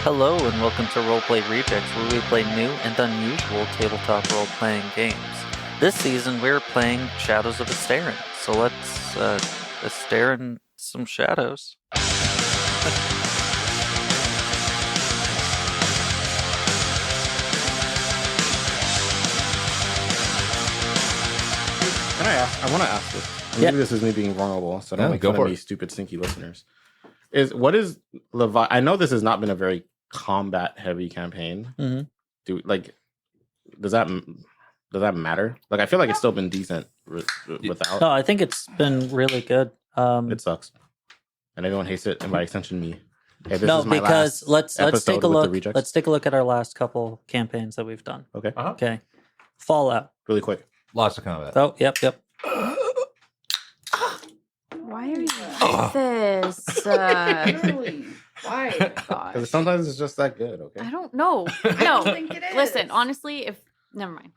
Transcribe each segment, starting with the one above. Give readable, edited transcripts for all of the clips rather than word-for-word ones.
Hello and welcome to Roleplay Rejects, where we play new and unusual tabletop role-playing games. This season we're playing Shadows of Esteren, so let's Esteren some shadows. Can I ask? I want to ask this. Maybe this is me being vulnerable, so don't make fun of me, stupid, stinky listeners. What is Levi? I know this has not been a very combat-heavy campaign. Mm-hmm. Does that matter? Like, I feel like it's still been decent without. No, I think it's been really good. It sucks, and everyone hates it, and by extension, me. Hey, this no, is my because last let's take a look. Rejects. Let's take a look at our last couple campaigns that we've done. Okay. Okay. Fallout. Really quick. Lots of combat. Oh, yep. Why are you like this? Really? Why? Because sometimes it's just that good. Okay. I don't know. No, listen. Honestly, if never mind.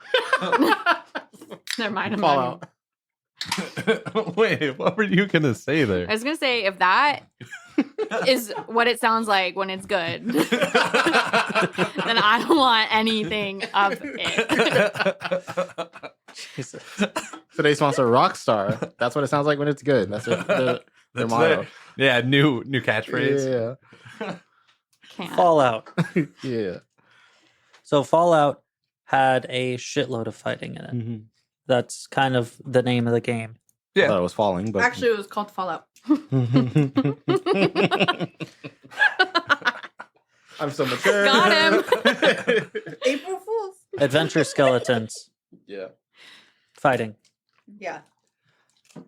Never mind. I'm not Fallout. Wait, what were you gonna say there? I was gonna say if that is what it sounds like when it's good, then I don't want anything of it. Jesus. Today's sponsor, Rockstar. That's what it sounds like when it's good. That's their motto. Yeah, new catchphrase. Yeah. Can't. Fallout. Yeah. So Fallout had a shitload of fighting in it. Mm-hmm. That's kind of the name of the game. I thought it was falling, but Actually, it was called Fallout. I'm so mature. Got him. April Fools. Adventure skeletons Yeah. fighting. Yeah.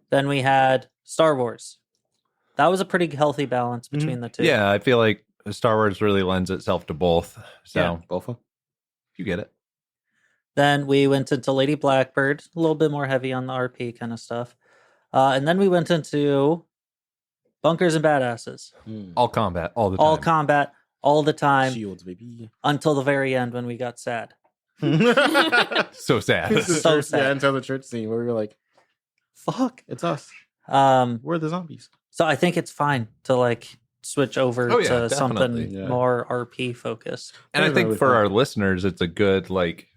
Then we had Star Wars. That was a pretty healthy balance between the two. Yeah, I feel like Star Wars really lends itself to both. So Yeah. Both of them. you get it. Then we went into Lady Blackbird, a little bit more heavy on the RP kind of stuff. And then we went into Bunkers and Badasses. All combat, all the time. All combat, all the time, Shields, baby. until the very end when we got sad. So sad. So sad. Yeah, until the church scene where we were like, Fuck. it's us. So We're the zombies. I think it's fine to switch over Oh, yeah, to definitely. something Yeah. more RP focused. And I Really think really for fun. our listeners, it's a good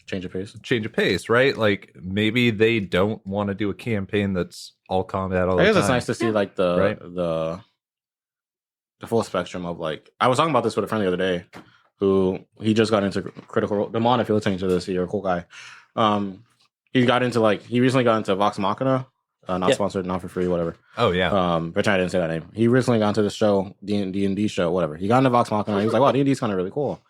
Change of pace. change of pace, right? Like maybe they don't want to do a campaign that's all combat all the I guess time. it's nice to see Right. the full spectrum of I was talking about this with a friend the other day who he just got into Critical Role. Demon, if you're listening to this, you're a cool guy. He got into he recently got into Vox Machina, not Yeah. sponsored, not for free, whatever. Oh yeah. Which I didn't say that name. He recently got into the show, D&D show, whatever. He got into Vox Machina. He was like, wow, D&D is kind of really cool.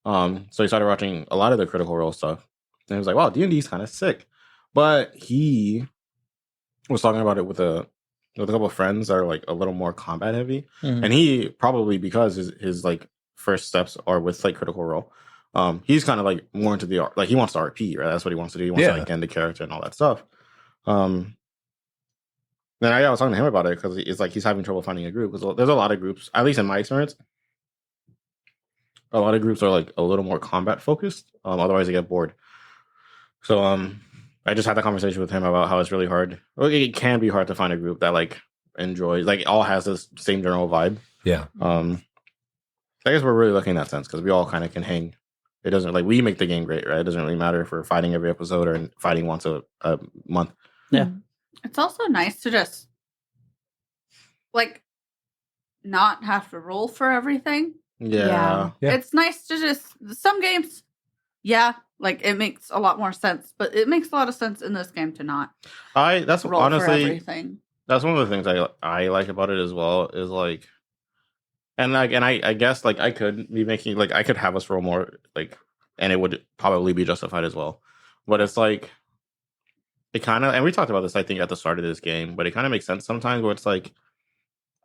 So he started watching a lot of the Critical Role stuff. And he was like, wow, D&D is kind of sick. But he was talking about it with a couple of friends that are a little more combat heavy. Mhm. And he probably, because his first steps are with Critical Role, he's kind of more into the art. He wants to RP, right? That's what he wants to do. He wants to get into character and all that stuff. Then I was talking to him about it because it's he's having trouble finding a group because there's a lot of groups, at least in my experience. A lot of groups are a little more combat focused. Otherwise they get bored. So I just had that conversation with him about how it's really hard. Well, it can be hard to find a group that enjoys all has this same general vibe. Yeah. I guess we're really lucky in that sense because we all kind of can hang. It doesn't we make the game great, right? It doesn't really matter if we're fighting every episode or fighting once a month. Yeah. It's also nice to just not have to roll for everything. Yeah. Yeah. It's nice to just some games. Yeah, it makes a lot more sense, but it makes a lot of sense in this game to not That's roll for honestly everything. that's one of the things I like about it as well is and I guess I could be making I could have us roll more and it would probably be justified as well. But it's it kind of, and we talked about this I think at the start of this game, but it kind of makes sense sometimes where it's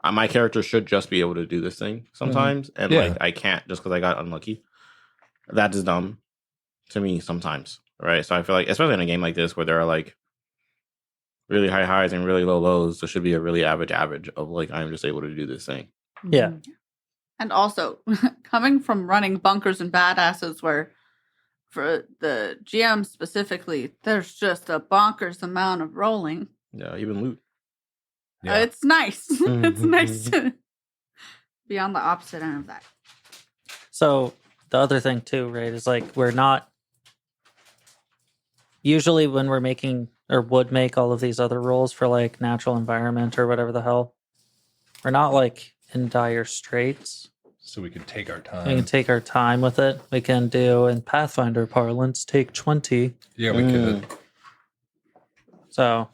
my character should just be able to do this thing sometimes, and Yeah. I can't just because I got unlucky. That is dumb to me sometimes, right? So I feel especially in a game like this where there are really high highs and really low lows, there should be a really average of I'm just able to do this thing. Yeah. And also, coming from running Bunkers and Badasses, where for the GM specifically, there's just a bonkers amount of rolling. Yeah, even loot. Yeah. It's nice. It's nice to be on the opposite end of that. So the other thing too, right, is like we're not usually when we're making or would make all of these other roles for like natural environment or whatever the hell, we're not like in dire straits. So we can take our We time. can take our time with it. We can do in Pathfinder parlance, take 20. Yeah, we could. So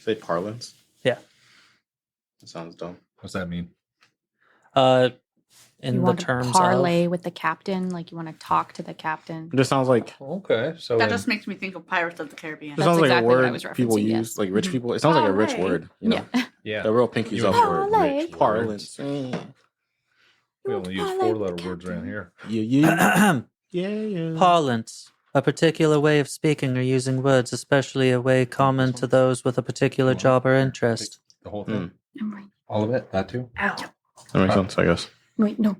Say parlance. Yeah. That sounds dumb. What's that mean? in You the want to terms parlay of with the captain, like you want to talk to the captain. It just sounds like Okay, so That just makes me think of Pirates of the Caribbean. it That's sounds like exactly a what I word was people referencing, use, yes. like rich people. It sounds like a rich Parlay. word, you know. yeah, The real pinkies You up and for your Parlay. rich parlance. we only use Parlay with 4-letter the words around captain. here. Yeah, yeah. parlance, a particular way of speaking or using words, especially a way common to those with a particular job or interest. The whole thing, I'm right. all of it, that too. Ow. That makes sense, I guess. Wait, no.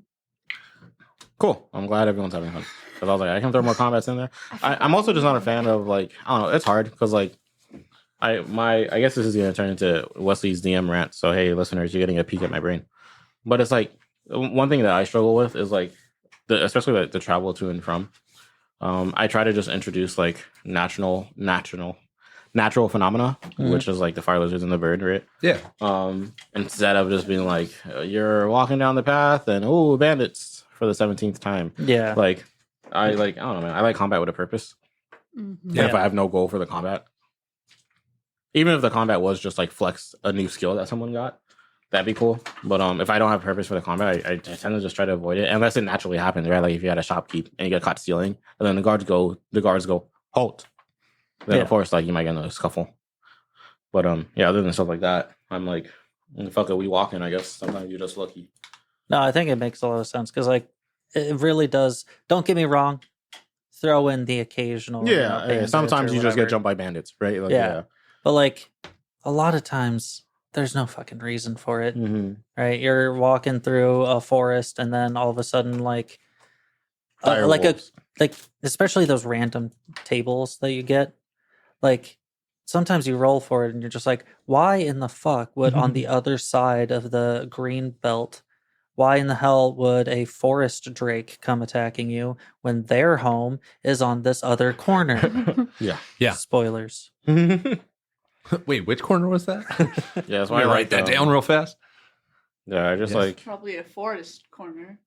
Cool. I'm glad everyone's having fun. Because I was like, I can throw more combats in there. I'm also just not a fan of like, I don't know, it's hard because like I guess this is gonna turn into Wesley's DM rant. So hey, listeners, you're getting a peek at my brain. But it's like one thing that I struggle with is like especially like the travel to and from. I try to just introduce like natural phenomena, which is like the fire lizards and the bird, right? Yeah, Instead of just being like you're walking down the path and oh bandits for the 17th time. Yeah. Like I don't know, man. I like combat with a purpose. Mhm. And if I have no goal for the combat, even if the combat was just like flex a new skill that someone got, that'd be cool. But if I don't have purpose for the combat, I tend to just try to avoid it unless it naturally happens, right? Like if you had a shopkeep and you get caught stealing, and then the guards go halt. Then of course, like you might get in a scuffle. But yeah, other than stuff like that, I'm like, fuck it, we walking. I guess sometimes you're just lucky. No, I think it makes a lot of sense because, like, it really does. Don't get me wrong. Throw in the occasional. Yeah, sometimes you just get whatever. jumped by bandits, right? Like, Yeah. But, like, a lot of times, there's no fucking reason for it, right? You're walking through a forest and then all of a sudden, like, like, especially those random tables that you get, like, sometimes you roll for it and you're just like, why in the fuck would on the other side of the green belt, why in the hell would a forest drake come attacking you when their home is on this other corner? Yeah. Spoilers. Wait, which corner was that? Yeah, that's Let why me I write that down real fast. Yeah, I just Yes. like Probably a forest corner.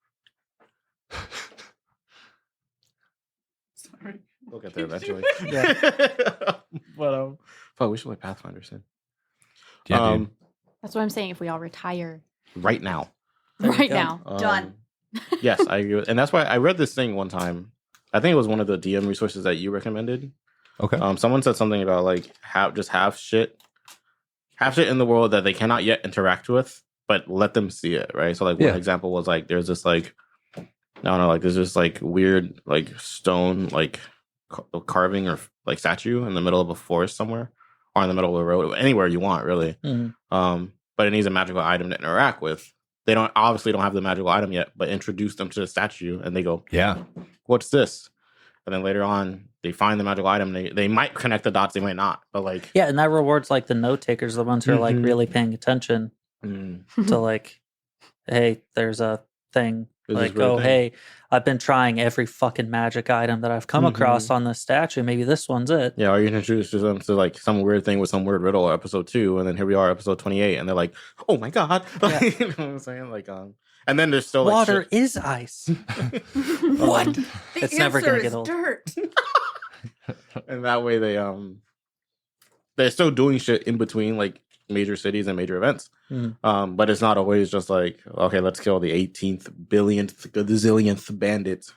Sorry. we'll get there eventually. Yeah. But fuck, we should play Pathfinder soon. Yeah, dude. That's what I'm saying. If we all retire Right now. There we right go. now. Done. Yes, I agree. And that's why I read this thing one time. I think it was one of the DM resources that you recommended. Okay. Someone said something about like have shit in the world that they cannot yet interact with, but let them see it, right? So like one Yeah. example was like there's this like I don't know, like there's this like weird like stone like carving or like statue in the middle of a forest somewhere or in the middle of a road, anywhere you want, really. Mhm. But it needs a magical item to interact with. They don't have the magical item yet, but introduce them to the statue and they go, Yeah. what's this? And then later on, they find the magical item. They might connect the dots, they might not. But like, Yeah, and that rewards like the note takers, the ones who are like Mhm. really paying attention to like, hey, there's a thing. There's this Like, weird oh, thing. hey, I've been trying every fucking magic item that I've come across on this statue. Maybe this one's it. yeah, or you introduce them to like some weird thing with some weird riddle or episode 2, and then here we are, episode 28, and they're like, oh my god, Yeah. you know what I'm saying? Like, and then there's still like Water shit. is ice. What? The The It's never gonna answer get is old. dirt. And that way they're still doing shit in between like major cities and major events. Mhm. But it's not always just like, okay, let's kill the 18th billionth gazillionth bandit.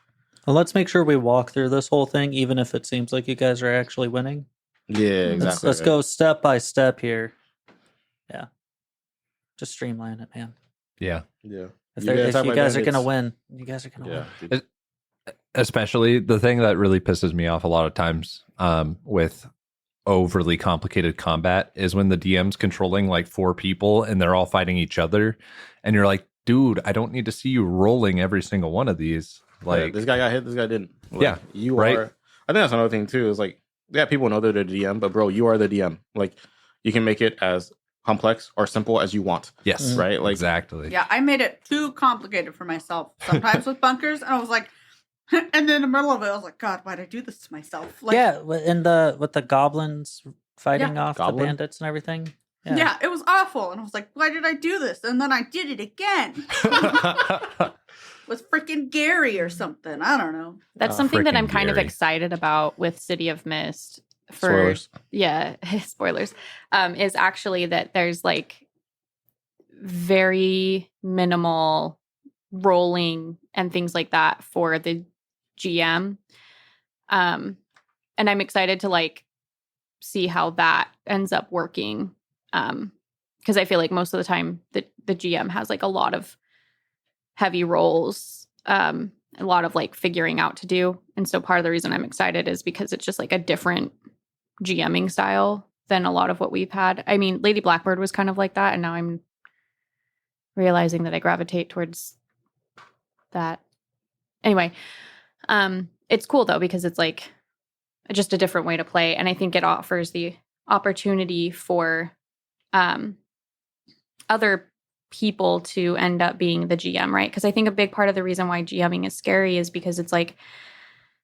Well, let's make sure we walk through this whole thing, even if it seems like you guys are actually winning. Yeah, exactly. Let's go step by step here. Yeah. Just streamline it, man. Yeah. Yeah. If You guys have you my guys are bandits. going to win, you guys are going to Yeah. win. dude. Especially the thing that really pisses me off a lot of times with overly complicated combat is when the DM's controlling like 4 people and they're all fighting each other. And you're like, dude, I don't need to see you rolling every single one of these. Like Like, this guy got hit, this guy didn't. Like, Yeah, you right? are. I think that's another thing too. Is like, yeah, people know they're the DM, but bro, you are the DM. Like, you can make it as complex or simple as you want. Yes. Right? Like Exactly. Yeah, I made it too complicated for myself sometimes with bunkers, and I was like, and then in the middle of it, I was like, God, why'd I do this to myself? Like, Yeah, with the goblins fighting off Goblin? the bandits and everything. yeah, it was awful, and I was like, why did I do this? And then I did it again. With freaking Gary or something. I don't know. That's something that I'm Frickin' kind of Gary. excited about with City of Mist. For Spoilers. Yeah, spoilers. Is actually that there's like very minimal rolling and things like that for the GM. And I'm excited to like see how that ends up working. Because I feel like most of the time the GM has like a lot of heavy rolls, a lot of like figuring out to do. And so part of the reason I'm excited is because it's just like a different GMing style than a lot of what we've had. I mean, Lady Blackbird was kind of like that, and now I'm realizing that I gravitate towards that. Anyway, it's cool though because it's like just a different way to play, and I think it offers the opportunity for other people to end up being the GM, right? Because I think a big part of the reason why GMing is scary is because it's like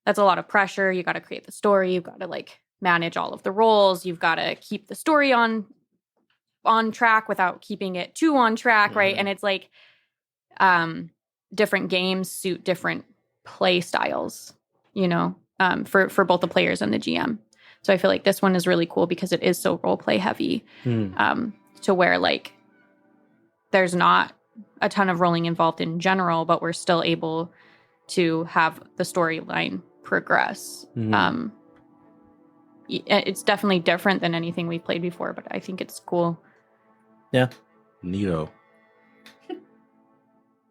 that's a lot of pressure. You got to create the story. You've got to like manage all of the roles. You've got to keep the story on track without keeping it too on track, right? And it's like different games suit different play styles, you know, for both the players and the GM. So I feel like this one is really cool because it is so role play heavy, to where like there's not a ton of rolling involved in general, but we're still able to have the storyline progress. It's definitely different than anything we've played before, but I think it's cool. Yeah, Neato.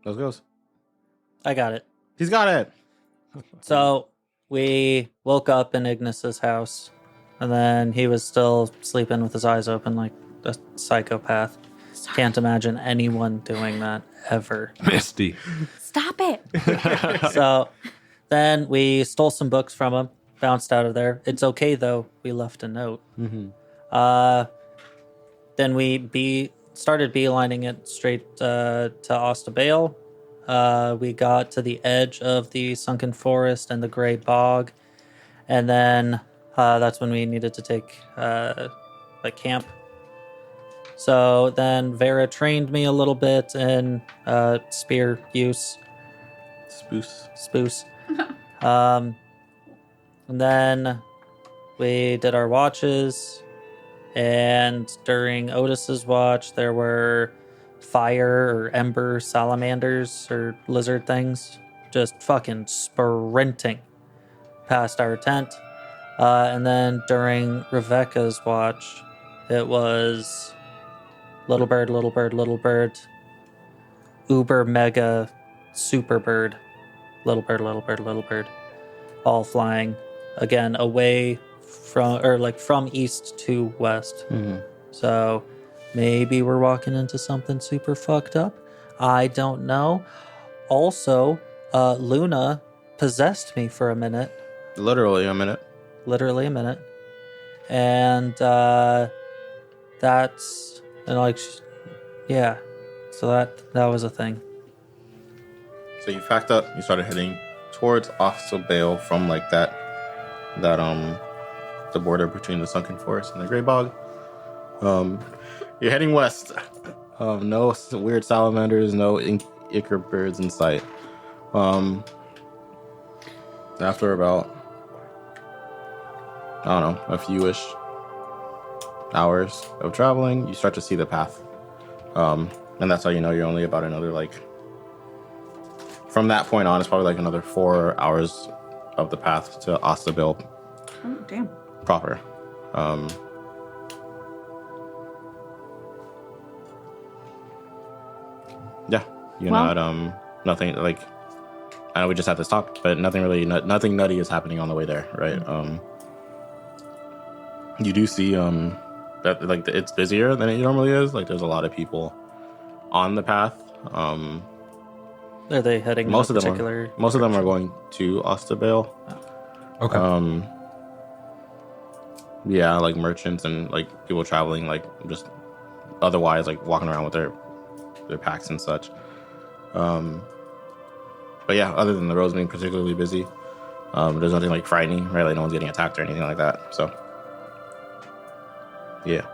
Those goes. I got it. He's got it. So we woke up in Ignis's house, and then he was still sleeping with his eyes open like a psychopath. Can't imagine anyone doing that ever. Misty. Stop it. So then we stole some books from him, bounced out of there. It's okay though. We left a note. Then we started beelining it straight to Osta-Baille. We got to the edge of the sunken forest and the gray bog, and then that's when we needed to take camp. So then Vera trained me a little bit in spear use. Spoos. And then we did our watches, and during Otis's watch, there were fire or ember salamanders or lizard things just fucking sprinting past our tent. And then during Rebecca's watch, it was little bird, uber mega super bird, little bird, all flying again away from east to west. So maybe we're walking into something super fucked up. I don't know. Also, Luna possessed me for a minute. Literally a minute. And that's yeah. So that was a thing. So you packed up, you started heading towards Osta-Baille from like that the border between the sunken forest and the gray bog. You're heading west. No weird salamanders, no ichor birds in sight. After about, I don't know, a few-ish hours of traveling, you start to see the path. And that's how you know you're only about another, like, from that point on, it's probably like another 4 hours of the path to Osta-Baille Oh, damn. proper. Yeah, you're Well- not, nothing, like, I know we just had this talk, but nothing really, nothing nutty is happening on the way there, right? You do see, that, like, it's busier than it normally is. Like, there's a lot of people on the path. Are they heading Most in of a them particular Most of them are going to Osta-Baille. Okay. Yeah, like merchants and like people traveling, like just otherwise like walking around with their packs and such. But yeah, other than the roads being particularly busy, there's nothing like frightening, right? Like no one's getting attacked or anything like that. So yeah.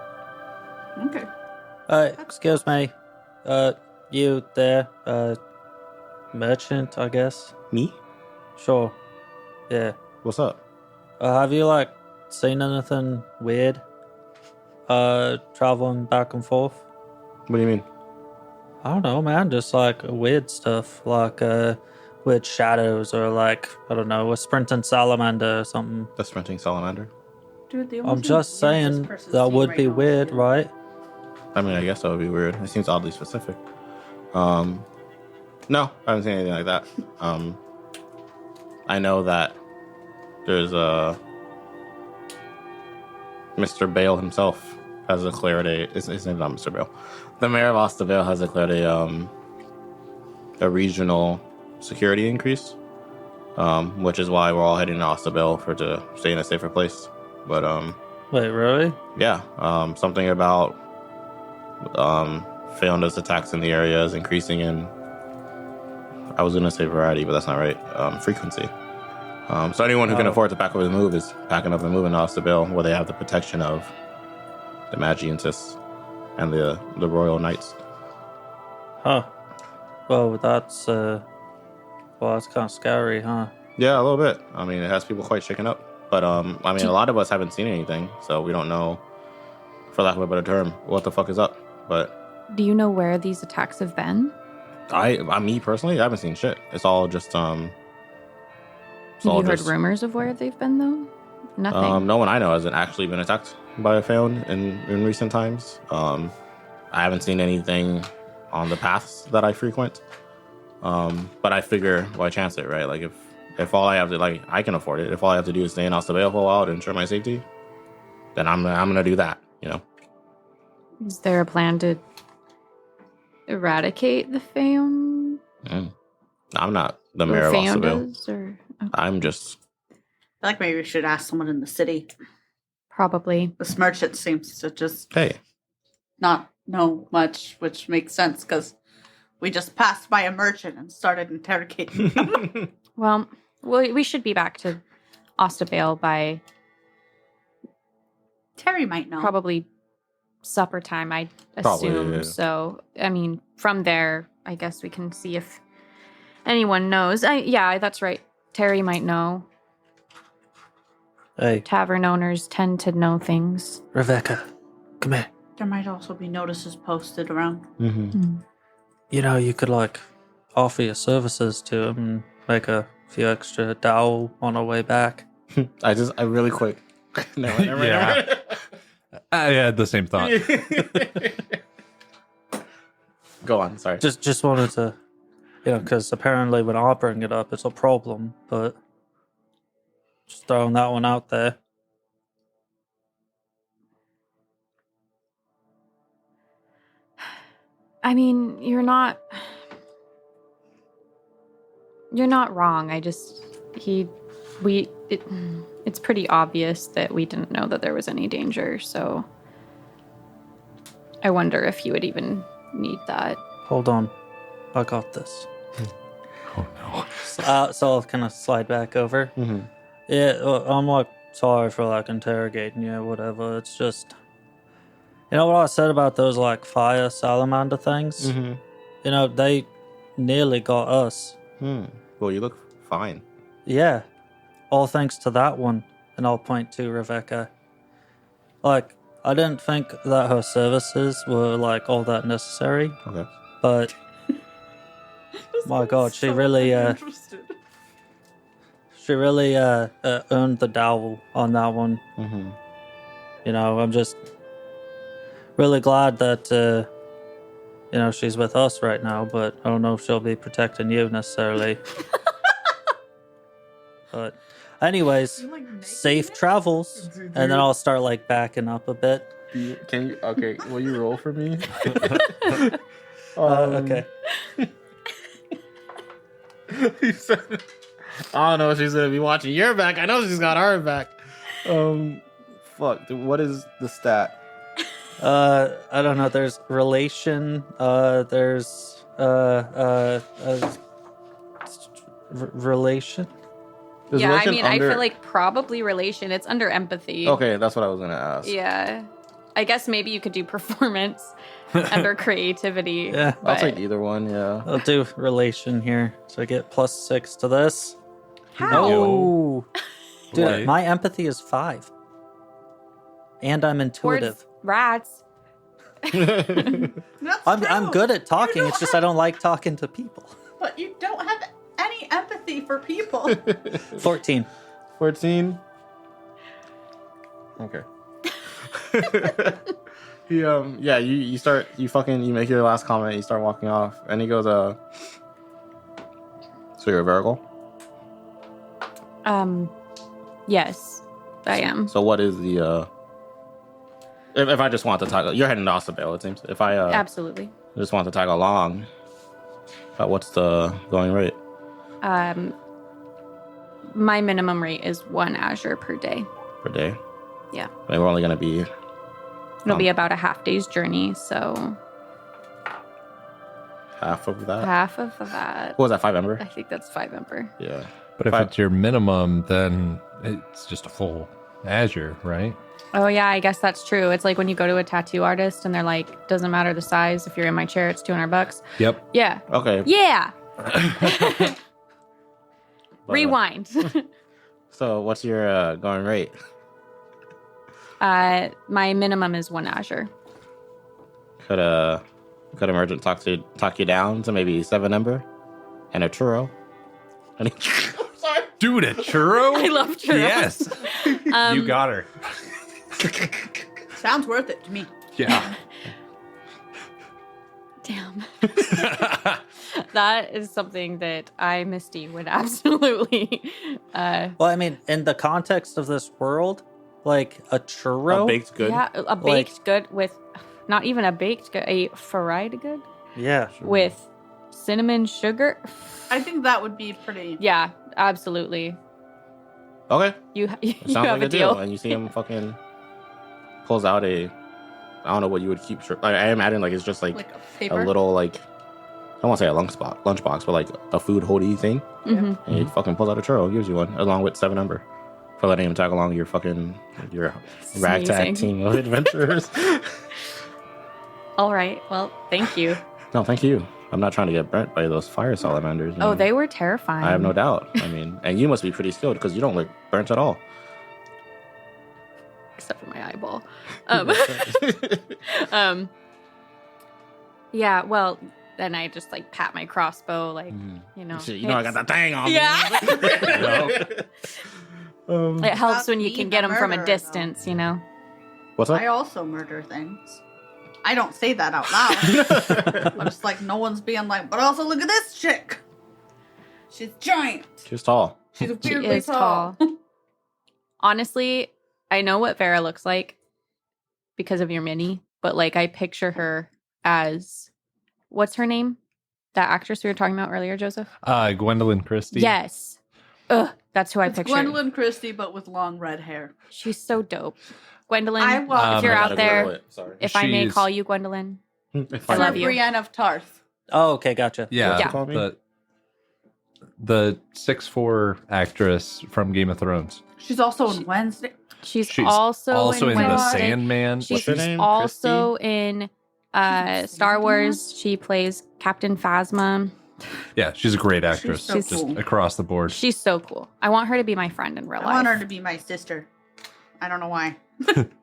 Okay. Excuse me. You there? Merchant, I guess. Me? Sure. Yeah. What's up? Have you like seen anything weird? Traveling back and forth. What do you mean? I don't know, man. Just like weird stuff, like weird shadows, or like I don't know, a sprinting salamander or something. The sprinting salamander? Dude, the I'm only just thing saying this person's that seeing would right be now is weird, you. right? I mean, I guess that would be weird. It seems oddly specific. No, I haven't seen anything like that. I know that there's Mr. Bale himself has declared his name's not Mr. Bale. The mayor of Osta-Baille has declared a regional security increase, which is why we're all heading to Osta-Baille to stay in a safer place. But Wait, really? yeah, something about Feonda's attacks in the area is increasing in, I was going to say variety, but that's not right, frequency. So anyone who can afford to pack up and move is packing up and moving to Osta-Baille, where they have the protection of the Magiantis and the Royal Knights. Huh. Well, that's kind of scary, huh? Yeah, a little bit. I mean, it has people quite shaken up. But a lot of us haven't seen anything, so we don't know, for lack of a better term, what the fuck is up. But Do you know where these attacks have been? me personally, I haven't seen shit. It's all just Have you heard rumors of where they've been, though? Nothing. No one I know hasn't actually been attacked by a Feon in recent times. I haven't seen anything on the paths that I frequent. But I figure, why chance it, right? Like if all I have to, like, I can afford it. If all I have to do is stay in Osta-Baille for a while to ensure my safety, then I'm gonna do that. You know. Is there a plan to eradicate the Feon? I'm not the mayor of Osta-Baille. Or I'm just. I feel like maybe we should ask someone in the city. probably. This merchant seems to just Hey. not know much, which makes sense because we just passed by a merchant and started interrogating him. Well, we should be back to Osta-Baille by Terry might know. probably supper time, I Probably, assume. yeah. So, I mean, from there, I guess we can see if anyone knows. Yeah, that's right. Terry might know. Hey, Tavern owners tend to know things. Rebecca, come here. There might also be notices posted around. Mm-hmm. You know, you could like offer your services to him and make a few extra dowel on our way back. I really quick. Never. Yeah. I had the same thought. Go on. Sorry. Just wanted to, because apparently when I bring it up, it's a problem. But just throwing that one out there. I mean, you're not wrong. It's pretty obvious that we didn't know that there was any danger, so I wonder if you would even need that. Hold on, I got this. Oh no. So I'll kind of slide back over. Mm-hmm. Yeah, I'm like sorry for like interrogating you, whatever. It's just, you know what I said about those like fire salamander things? Mm-hmm. They nearly got us. Well, you look fine. Yeah, all thanks to that one. And I'll point to Rebecca. Like, I didn't think that her services were like all that necessary, Okay. but my God, she really earned the dowel on that one. Mm-hmm. I'm just really glad that she's with us right now, but I don't know if she'll be protecting you necessarily. But anyways, safe travels. And then I'll start like backing up a bit. Can you? Okay. Will you roll for me? Okay. I don't know if she's gonna be watching your back. I know she's got our back. Fuck. Dude, what is the stat? I don't know. There's relation. There's relation. Is yeah, I relation mean, I feel like probably relation. It's under empathy. Okay, that's what I was gonna ask. Yeah. I guess maybe you could do performance under creativity. Yeah. I'll but- take either one. Yeah. I'll do relation here, so I get +6 to this. How? Oh, dude, Okay. my empathy is 5, and I'm intuitive. Towards rats. That's I'm true. good at talking. You It's don't just I don't like talking to people. But you don't have any empathy for people. 14. 14. Okay. He yeah, you make your last comment, you start walking off, and he goes, so you're a Virgo? Yes, I am. So what is the if I just want to tag, you're heading to Osta-Baille, it seems. If I Absolutely. just want to tag along, what's the going rate My minimum rate is 1 Azure per day. per day? Yeah. I mean, we're only gonna be It'll be about a half day's journey, so half of that. half of that. What was that, 5 Ember? I think that's 5 Ember. Yeah. But if 5. it's your minimum, then it's just a full Azure, right? Oh yeah, I guess that's true. It's like when you go to a tattoo artist and they're like, doesn't matter the size. If you're in my chair, it's $200. Yep. Yeah. Okay. Yeah. but, Rewind. So what's your going rate? My minimum is 1 Azure. Could Emergent talk you down to maybe 7 Ember and a churro? Sorry. Dude, a churro? I love churros. Yes. You got her. Sounds worth it to me. Yeah. Damn. That is something that I, Misty, would absolutely. Well, I mean, in the context of this world, like a churro. A baked good. Yeah, a baked good with, not even a baked good, a fried good Yeah. with cinnamon sugar. I think that would be pretty. Yeah, absolutely. Okay. You Sounds have like a deal. And you see him fucking pulls out I don't know what you would keep. Like, I imagine like it's just like Like a paper. a little like, I don't want to say a lunchbox, but like a food holdie thing. Mhm. And he fucking pulls out a churro, gives you one, along with 7 Ember, for letting him tag along your It's ragtag amazing. team of adventurers. All right. Well, thank you. No, thank you. I'm not trying to get burnt by those fire salamanders. you Oh, know. they were terrifying. I have no doubt. I mean, and you must be pretty skilled because you don't look burnt at all. Except for my eyeball. Yeah, well, then I just like pat my crossbow, like, you know. Shit, you know I got that thing on. Yeah. me. It helps Not when you being can get a them from a murderer, distance, you know. What's I up? also murder things. I don't say that out loud. I'm just like, no one's being like, but also look at this chick. She's giant. She's tall. She's She weirdly is tall. tall. Honestly, I know what Vera looks like because of your mini, but like I picture her as, what's her name? That actress we were talking about earlier, Joseph? Gwendolyn Christie. Yes. Ugh, that's who I It's picture. Gwendolyn Christie, but with long red hair. She's so dope. Gwendolyn, I want if you're I out gotta there, Google it. Sorry. if I may She's- call you Gwendolyn, If I I love may. you. Brienne of Tarth. Oh, okay, gotcha. Yeah. What'd you call me? The 6'4" actress from Game of Thrones. She's also in Wednesday. she's, She's also in in The Wednesday. Sandman. She's What's her name? also in Star Wars. She plays Captain Phasma. Yeah, she's a great actress. so just cool. across the board. She's so cool. I want her to be my friend in real I life. want her to be my sister. I don't know why.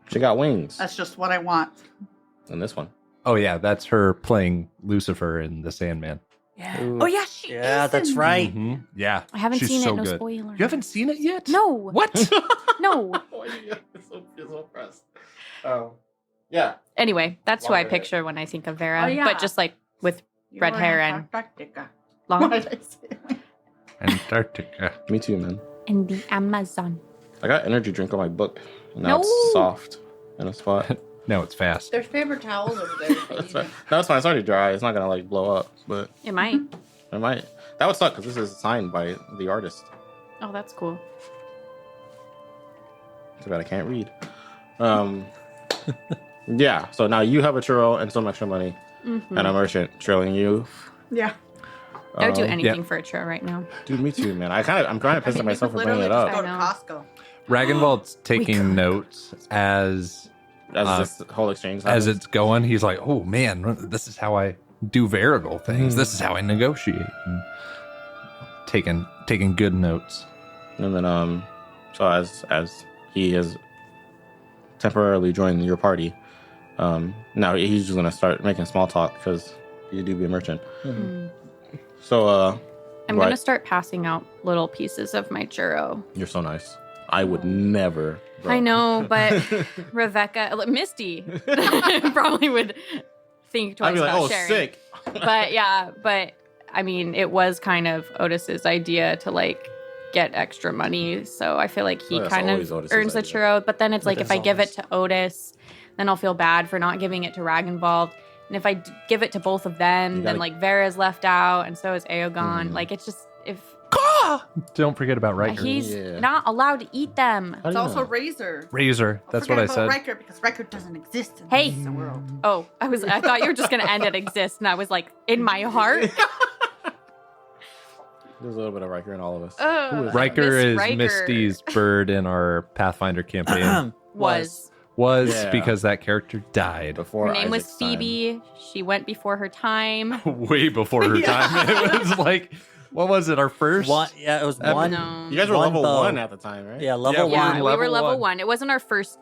She got wings That's just what I want. in this one. Oh yeah, that's her playing Lucifer in The Sandman. Yeah. Ooh. Oh yeah, she. Yeah, is that's in right. Mhm. Yeah, I haven't she's seen so it. No good. spoiler. You haven't seen it yet? No. What? No. Oh, you're so pressed. Yeah. Anyway, that's who Long I red picture when I think of Vera. Oh, yeah. But just like with You red were hair in and Antarctica. long What did I say? Antarctica. Me too, man. in the Amazon. I got energy drink on my book. And now No. it's soft in a spot. No, it's fast. There's paper towels over there. That's fine. No, it's fine. It's already dry. It's not gonna like blow up, but It might. it might. That would suck because this is signed by the artist. Oh, that's cool. Too bad I can't read. Yeah. So now you have a churro and some extra money, Mhm. and a merchant trailing you. Yeah. I would do Um, anything for a churro right now. Dude, me too, man. I'm kind of pissed at myself for bringing it Go up. to I know. Costco. Ragnvald's could. taking notes as As this whole exchange as happens. it's going. He's like, "Oh man, this is how I do variable things. This is how I negotiate." And taking good notes. And then so as he has temporarily joined your party, now he's just gonna start making small talk because you do be a merchant. So I'm right. gonna start passing out little pieces of my churro. You're so nice. I would never. Bro. I know, but Misty probably would think I'd twice be like, about oh, sharing. sick. But yeah, I mean, it was kind of Otis's idea to like get extra money, so I feel like he Well, that's kind of always Otis's earns the idea. churro. But then it's like, if I That's give it always- to Otis, then I'll feel bad for not giving it to Ragnvald. And if I give it to both of them, You then gotta- like Vera's left out, and so is Eoghan. Mhm. Like, it's just, if Don't forget about Riker. he's Yeah. not allowed to eat them. How It's do you also know? Razor. Razor. That's what I said. Riker, because Riker doesn't exist in Hey. the world. Oh, I thought you were just gonna end it exist, and I was like, in my heart. There's a little bit of Riker in all of us. Ugh. Who is Riker Miss is Riker. Misty's bird in our Pathfinder campaign. was. Was Yeah. because that character died Before Her name was Isaac's time. Phoebe. She went before her time. way before her Yeah. time. It was like, what was it? Our first? It was Epic- one. No. You guys were One level bow. 1 at the time, right? Yeah, level Yeah, one. we we were level level one. one. It wasn't our first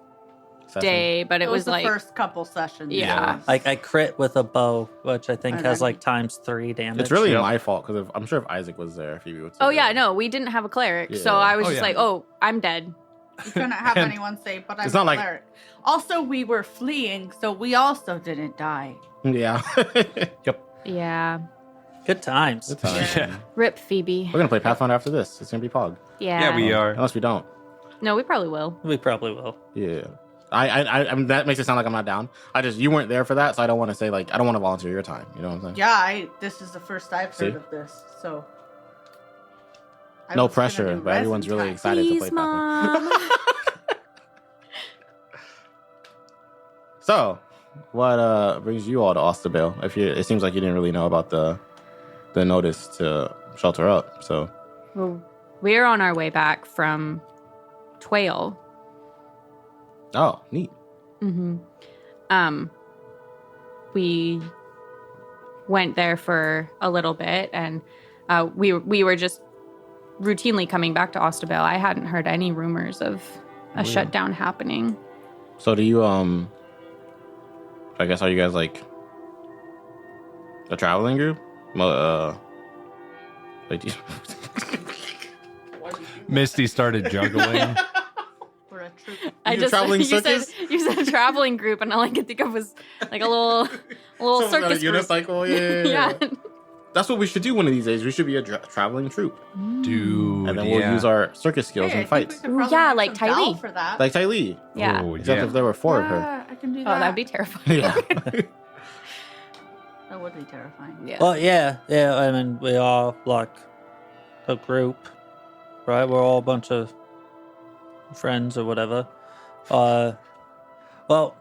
Session. day, but it was the like first couple sessions. Yeah. Like I crit with a bow, which I think And has then- like ×3 damage. It's really Yep. my fault because I'm sure if Isaac was there, Phoebe would. oh yeah, no, we didn't have a cleric, so Yeah. I was Oh, just yeah. like, oh, I'm dead. You couldn't have And- anyone say, but I'm It's not a like- cleric. Also, we were fleeing, so we also didn't die. Yeah. Yeah, good times. Good time. Yeah. rip Phoebe. We're gonna play Pathfinder after this. It's gonna be Pog. Yeah, Yeah, we are. Unless we don't. No, we probably will. We probably will. Yeah. I mean, that makes it sound like I'm not down. You weren't there for that, so I don't want to say like I don't want to volunteer your time. You know what I'm saying? Yeah, this is the first I've See? heard of this, so. I No was gonna pressure, do but everyone's resin really time. excited to Please, play Pathfinder. Mom. So, what brings you all to Osta-Baille? It seems like you didn't really know about the notice to shelter up. So, Well, we're on our way back from Twail. oh, neat. We went there for a little bit, and we were just routinely coming back to Osta-Baille. I hadn't heard any rumors of a shutdown happening. So, do you I guess are you guys like a traveling group? Like, do you- Misty started juggling. We're a troop. I You just traveling you said circus? you said traveling group, and all I could think of was like a little Someone's got a circus group. unicycle. Yeah. Yeah. That's what we should do one of these days. We should be a traveling troupe, Dude, and then we'll yeah. use our circus skills Hey, I in think we fights, could Ooh, probably yeah, make like some Ty doll Lee. for that. like Ty Lee. Yeah. Oh, Except yeah. if there were 4 of her. Yeah, I can do Oh, that. that'd be terrifying. Yeah. That would be terrifying. Yeah. Well, yeah. I mean, we are like a group, right? We're all a bunch of friends or whatever. Well,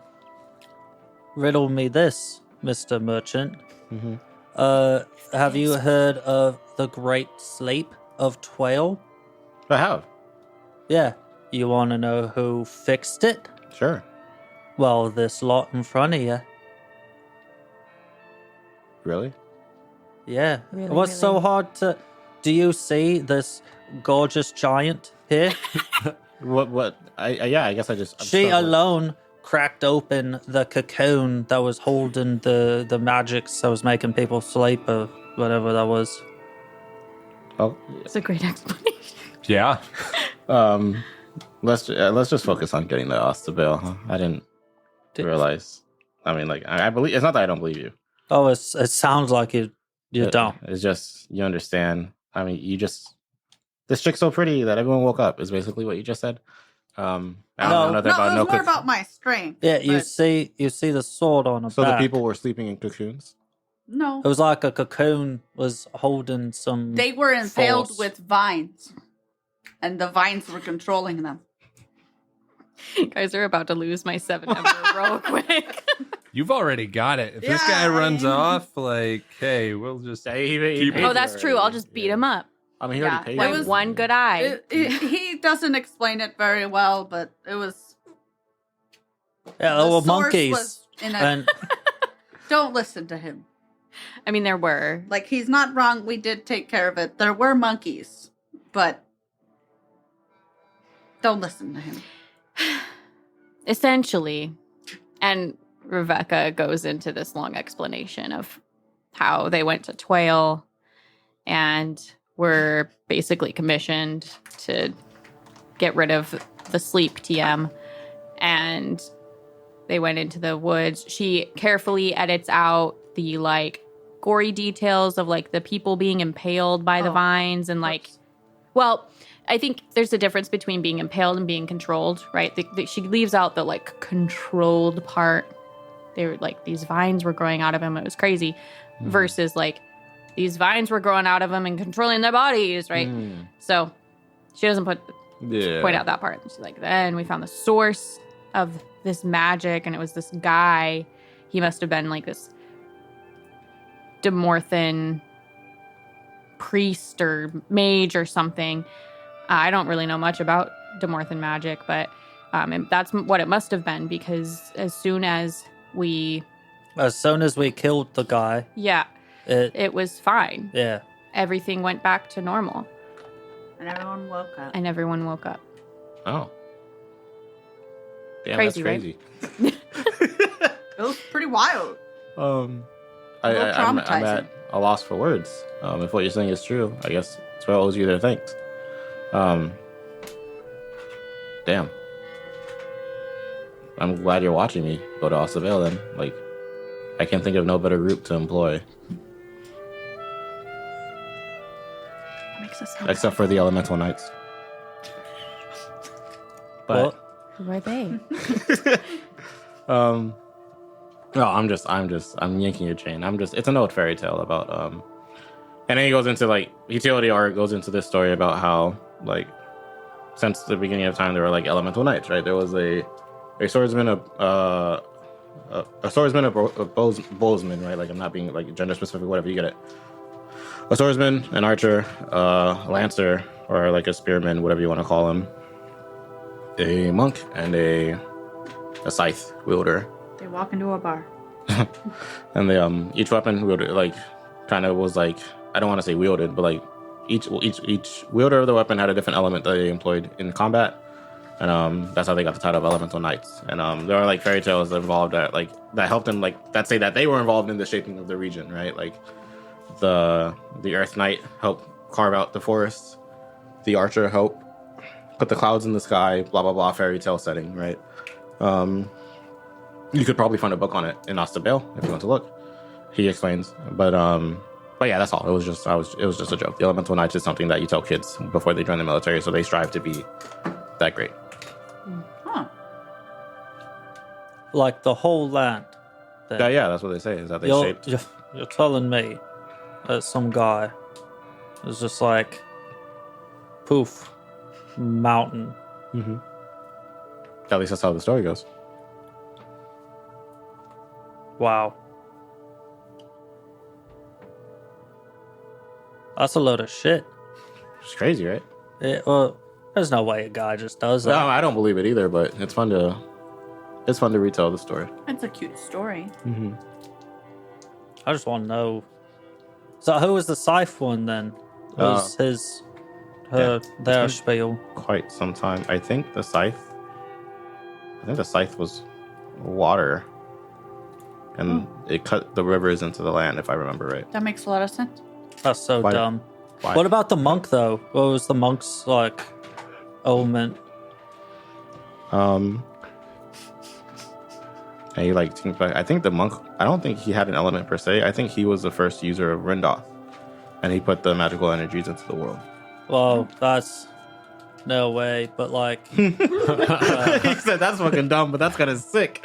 riddle me this, Mr. Merchant. hmm Have you heard of the Great Sleep of Twail? I have. Yeah. You want to know who fixed it? Sure. Well, this lot in front of you. Really? Yeah. Really, What's so really? hard to... Do you see this gorgeous giant here? What? I guess I just. I'm She struggling. alone cracked open the cocoon that was holding the magics that was making people sleep or whatever that was. Oh, It's a great explanation. Yeah. let's just focus on getting the Osta-Baille. Huh? I didn't realize. I mean, like I believe. It's not that I don't believe you. Oh, it sounds like you don't. It's just you understand. I mean, you just. This chick's so pretty that everyone woke up. Is basically what you just said. I don't No. know No, nothing it about was no more cook- about my strength. Yeah, you but see the sword on her So back. the people were sleeping in cocoons. No, It was like a cocoon was holding some. they were impaled force. with vines, and the vines were controlling them. Guys are about to lose my 7 number real quick. You've already got it. If this Yeah, guy runs I mean- off, like, hey, we'll just He Keep- Oh, that's true. I'll just beat him up. I mean, he Yeah, already paid. like you. was- one good eye. He doesn't explain it very well, but it was. Yeah, the well, source monkeys. was in a- And Don't listen to him. I mean, there were. Like, he's not wrong. We did take care of it. There were monkeys, but don't listen to him. Essentially, and Rebecca goes into this long explanation of how they went to Twail and were basically commissioned to get rid of the sleep TM, and they went into the woods. She carefully edits out the like gory details of like the people being impaled by the Oh. vines and like, Whoops. well, I think there's a difference between being impaled and being controlled, right? She leaves out the like controlled part. They were like, these vines were growing out of him. It was crazy. Mhm. Versus like, these vines were growing out of him and controlling their bodies, right? Mm. So she doesn't Yeah. point out that part. She's like, then we found the source of this magic, and it was this guy. He must have been like this Demorthan priest or mage or something. I don't really know much about Demorthan magic, but and that's what it must have been, because as soon as we, as soon as we killed the guy, yeah, it it was fine. yeah. Everything went back to normal, And everyone woke up. and everyone woke up. Oh. Damn, Crazy, right? that's crazy. It was pretty wild. I'm little at traumatizing. a loss for words. If what you're saying is true, I guess Swell owes you their thanks. Damn. I'm glad you're watching me go to Osta-Baille then. Like, I can't think of no better group to employ, That makes us so except for the Elemental Knights. But, Who are they? no, I'm yanking your chain. It's an old fairy tale about, and then he goes into like, Dearg goes into this story about how, like, since the beginning of time, there were like elemental knights, right? There was a swordsman, a swordsman, a bowsman, right? Like, I'm not being like gender specific, whatever, you get it. A swordsman, an archer, a lancer, or like a spearman, whatever you want to call him. A monk and a scythe wielder. They walk into a bar. And they each weapon wielded, like, kind of was like, I don't want to say wielded, but like each wielder of the weapon had a different element that they employed in combat, and that's how they got the title of Elemental Knights. And there are like fairy tales involved that helped them, like, that say that they were involved in the shaping of the region, right? Like the Earth Knight helped carve out the forests, the archer helped put the clouds in the sky, blah blah blah, fairy tale setting, right? You could probably find a book on it in Osta-Baille if you want to look. He explains, but yeah, that's all. It was just a joke. The Elemental Knights is something that you tell kids before they join the military, so they strive to be that great. Huh. Like the whole land. Then. Yeah, that's what they say, is that they You're, shaped. you're telling me that some guy is just like, poof, mountain. Mm-hmm. At least that's how the story goes. Wow. That's a load of shit. It's crazy, right? Well, there's no way a guy just does No, that. I don't believe it either, but it's fun to retell the story. It's a cute story. Mm-hmm. I just want to know. So who was the scythe one then? Who was their been- spiel? Quite some time. I think the scythe was water, and it cut the rivers into the land, if I remember right. That makes a lot of sense. That's so Why- dumb. Why? What about the monk though? What was the monk's like element? And you like think back. I think the monk. I don't think he had an element per se. I think he was the first user of Rindoth, and he put the magical energies into the world. Well, that's no way. But like, He said that's fucking dumb, but that's kind of sick.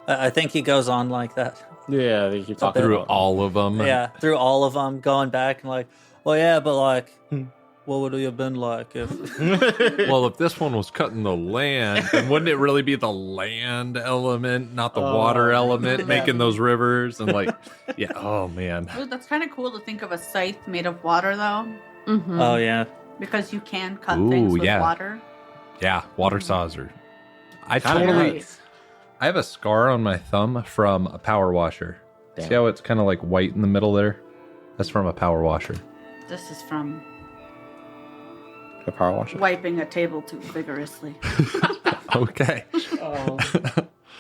I think he goes on like that. Yeah, they keep talking through about all of them. Yeah, through all of them, going back and like, well, yeah, but like, what would it have been like if? Well, if this one was cutting the land, then wouldn't it really be the land element, not the water element, making those rivers and like, yeah. Oh man. Ooh, that's kind of cool to think of a scythe made of water, though, Mhm. Oh yeah. because you can cut Ooh, things with yeah. water. Yeah, water saws are. I Kinda totally. Nice. I have a scar on my thumb from a power washer. Damn. See how it's kind of like white in the middle there? That's from a power washer. This is from A power washer. wiping a table too vigorously. Okay. Oh.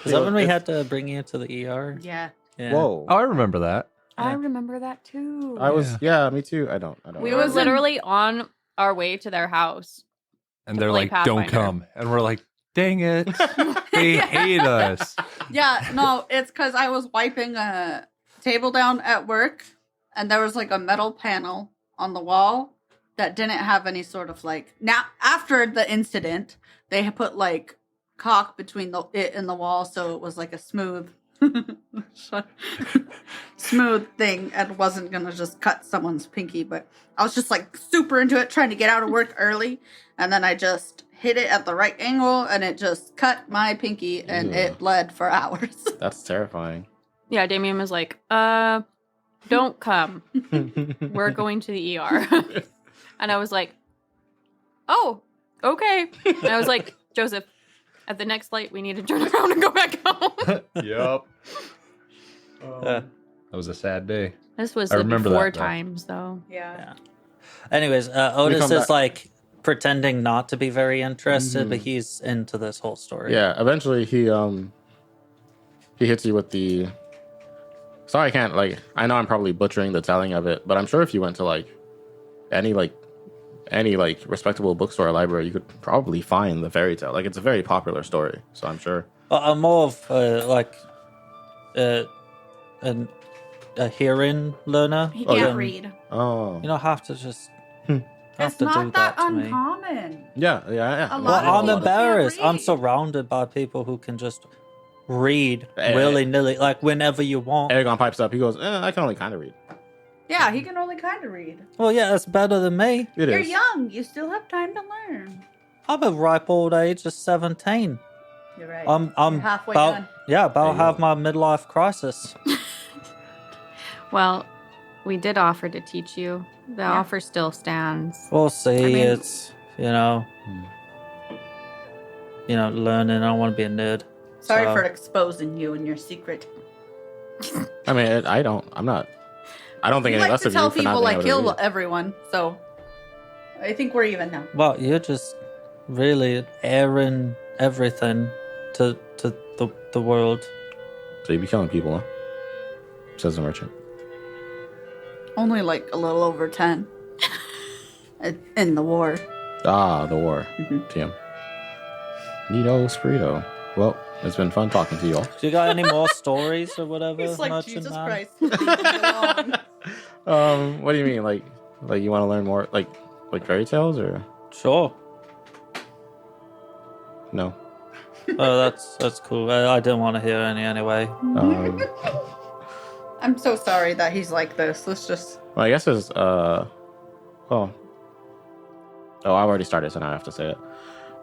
Is that when we had to bring you to the ER? Yeah. Yeah. Whoa. Oh, I remember that. I remember that too. I was, yeah, me too. I don't. we It were was in- literally on our way to their house. And To they're play like, don't Pathfinder. come. And we're like, dang it. They hate us. Yeah, no, it's because I was wiping a table down at work, and there was like a metal panel on the wall that didn't have any sort of like. Now, after the incident, they had put like caulk between it and the wall, so it was like a smooth, smooth thing, and wasn't gonna just cut someone's pinky. But I was just like super into it, trying to get out of work early, and then I just hit it at the right angle, and it just cut my pinky, and Ugh. it bled for hours. That's terrifying. Yeah, Damien was like, don't come. We're going to the ER. And I was like, oh, okay. And I was like, Joseph, at the next light, we need to turn around and go back home. Yep. Uh, That was a sad day. This was I the remember before that, though. times, though. Yeah. anyways, Otis come is back- like pretending not to be very interested, but Mhm. he's into this whole story. Yeah, eventually he hits you with the. Sorry, I can't like. I know I'm probably butchering the telling of it, but I'm sure if you went to like any respectable bookstore or library, you could probably find the fairy tale. Like it's a very popular story, so I'm sure. I'm more of a hearing learner. He Oh, can't yeah. read. Oh, You don't have to just have It's to do not that that to me. uncommon. yeah. A Well, lot of I'm people embarrassed. can't I'm read. surrounded by people who can just read Hey, willy nilly, like whenever you want. Eoghan pipes up. He goes, I can only kind of read. Yeah, he can only kind of read. Well, yeah, that's better than me. It You're is. young. You still have time to learn. I'm a ripe old age of 17. You're right. I'm You're halfway about done. yeah, about There to you have go. my midlife crisis. Well, we did offer to teach you. The Yeah. offer still stands. We'll see. I mean- It's learning. I don't want to be a nerd. Sorry So- for exposing you and your secret. I mean, I don't think You any like less to of tell you for not people being I able to kill read. everyone, so I think we're even now. Well, you're just really airing everything to the world. So you be killing people, huh? Says the merchant. Only like a little over 10 in the war. Ah, the war. Mhm. TM. Neato Sprito. Well, it's been fun talking to you all. Do you got any more stories or whatever? It's like Merchant Jesus Man? Christ. Leave me alone. What do you mean? Like you want to learn more, like fairy tales, or Sure. no? Oh, that's cool. I didn't want to hear any anyway. I'm so sorry that he's like this. Let's just. Well, I guess it's well. Oh, I already started, so now I have to say it.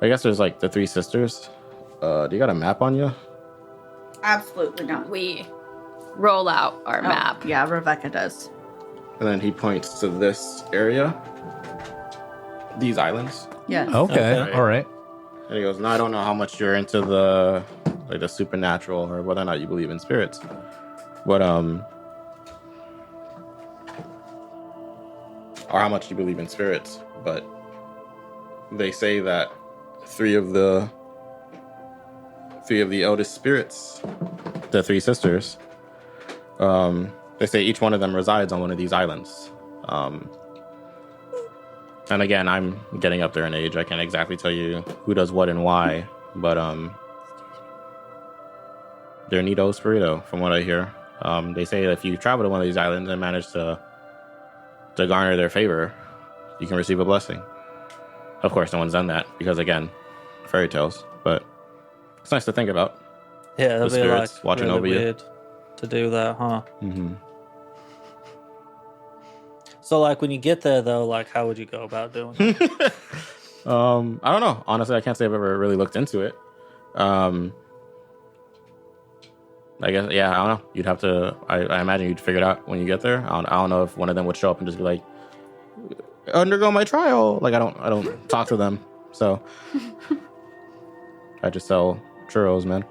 I guess there's like the three sisters. Do you got a map on you? Absolutely not. We roll out our Oh, map. Yeah, Rebecca does. And then he points to this area, these islands, Yes. Okay. Okay. All right. and he goes, "No, I don't know how much you're into the supernatural or whether or not you believe in spirits, but or how much you believe in spirits, but they say that three of the eldest spirits, the three sisters, they say each one of them resides on one of these islands. And again, I'm getting up there in age. I can't exactly tell you who does what and why, but they're Neato Sprito, from what I hear. They say that if you travel to one of these islands and manage to garner their favor, you can receive a blessing. Of course, no one's done that because, again, fairy tales. But it's nice to think about. Yeah, it'd The be spirits like watching really over you. weird to do that, huh? Mm-hmm. So So, like, when you get there, though, like, how would you go about doing it? I don't know. Honestly, I can't say I've ever really looked into it. I guess, yeah, I don't know. You'd have to. I imagine you'd figure it out when you get there. I don't know if one of them would show up and just be like, "Undergo my trial." Like, I don't talk to them, so I just sell churros, man.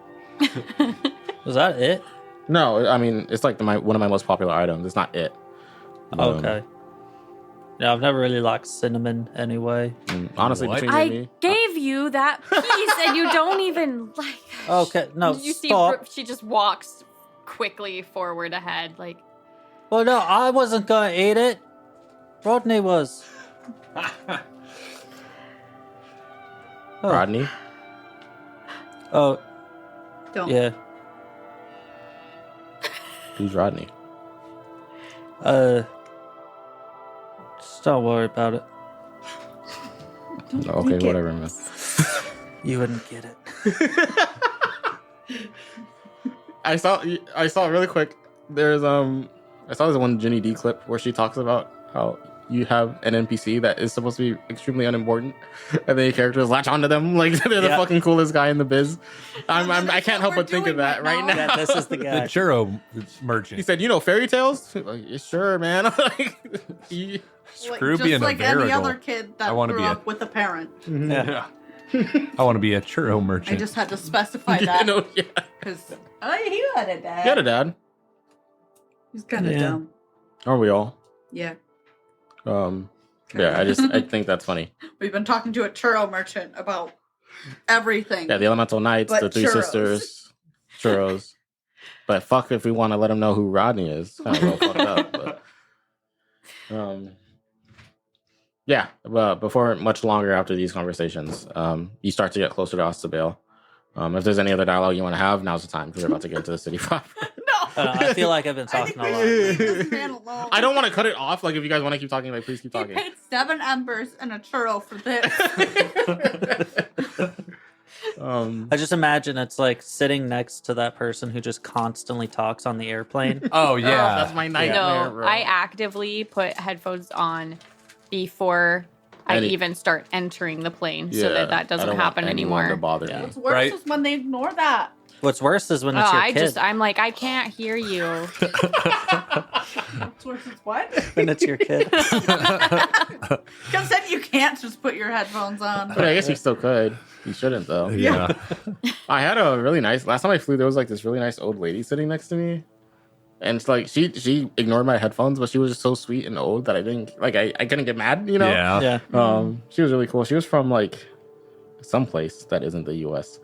Was that it? No, I mean it's like one of my most popular items. It's not it. Okay. Yeah, I've never really liked cinnamon anyway. Honestly, What? between you and I me, gave you that piece and you don't even like. Okay, no, You stop. see, she just walks quickly forward ahead, like. Well, no, I wasn't gonna eat it. Rodney was. Rodney. Oh, Don't. yeah. Who's Rodney? Just don't worry about it. Okay, whatever, man. You wouldn't get it. I saw really quick. There's I saw this one Ginny D clip where she talks about how you have an NPC that is supposed to be extremely unimportant, and then your characters latch onto them like they're the fucking coolest guy in the biz. I can't help but think of that right now. Yeah, this is the The guy. churro merchant. He said, "You know fairy tales?" Like, yeah, sure, man. Like, Screw just being like a any variable. other kid that I wanna grew be a- up with a parent. Yeah. I want to be a churro merchant. I just had to specify you that know, yeah. because he had a dad. You had a dad. He's kind of Yeah. dumb. Aren't we all? Yeah, Yeah, I think that's funny. we've been talking to a churro merchant about everything. Yeah, the Elemental Knights, But the Three churros. Sisters, churros. But fuck if we want to let them know who Rodney is. Kind of fucked up. But, yeah, but before much longer after these conversations, you start to get closer to Osta-Baille. If there's any other dialogue you want to have, now's the time because we're about to get into the city proper. No, I feel like I've been I think talking a we lot. should leave this man alone. I don't want to cut it off. Like, if you guys want to keep talking, like, please keep He talking. paid 7 embers and a churro for this. I just imagine it's like sitting next to that person who just constantly talks on the airplane. Oh yeah, That's my nightmare, No, bro. I actively put headphones on before I Any- even start entering the plane so Yeah, that I doesn't don't want happen anyone to anymore. bother Yeah. me. What's worse Right. is when they ignore that. What's worse is when Oh, it's your kid. I'm like, I can't hear you. What's worse is what? When it's your kid. Because then you can't just put your headphones on. But I guess you still could. You shouldn't, though. yeah. I had a really nice. Last time I flew, there was like this really nice old lady sitting next to me, and it's like she ignored my headphones, but she was just so sweet and old that I didn't like. I couldn't get mad, you know. Yeah. Yeah. She was really cool. She was from like someplace that isn't the U.S.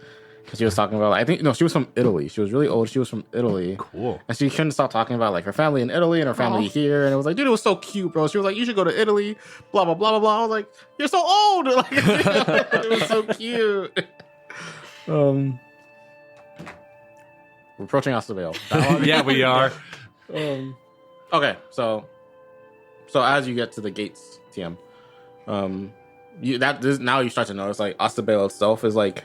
She was talking about, she was from Italy. She was really old. She was from Italy. Cool. And she couldn't stop talking about like her family in Italy and her family here. And it was like, dude, it was so cute, bro. She was like, you should go to Italy, blah, blah, blah, blah, blah. I was like, you're so old. Like, it was so cute. We're approaching Osta-Baille. Yeah, we are. Okay, so as you get to the gates, TM, now you start to notice like Osta-Baille itself is like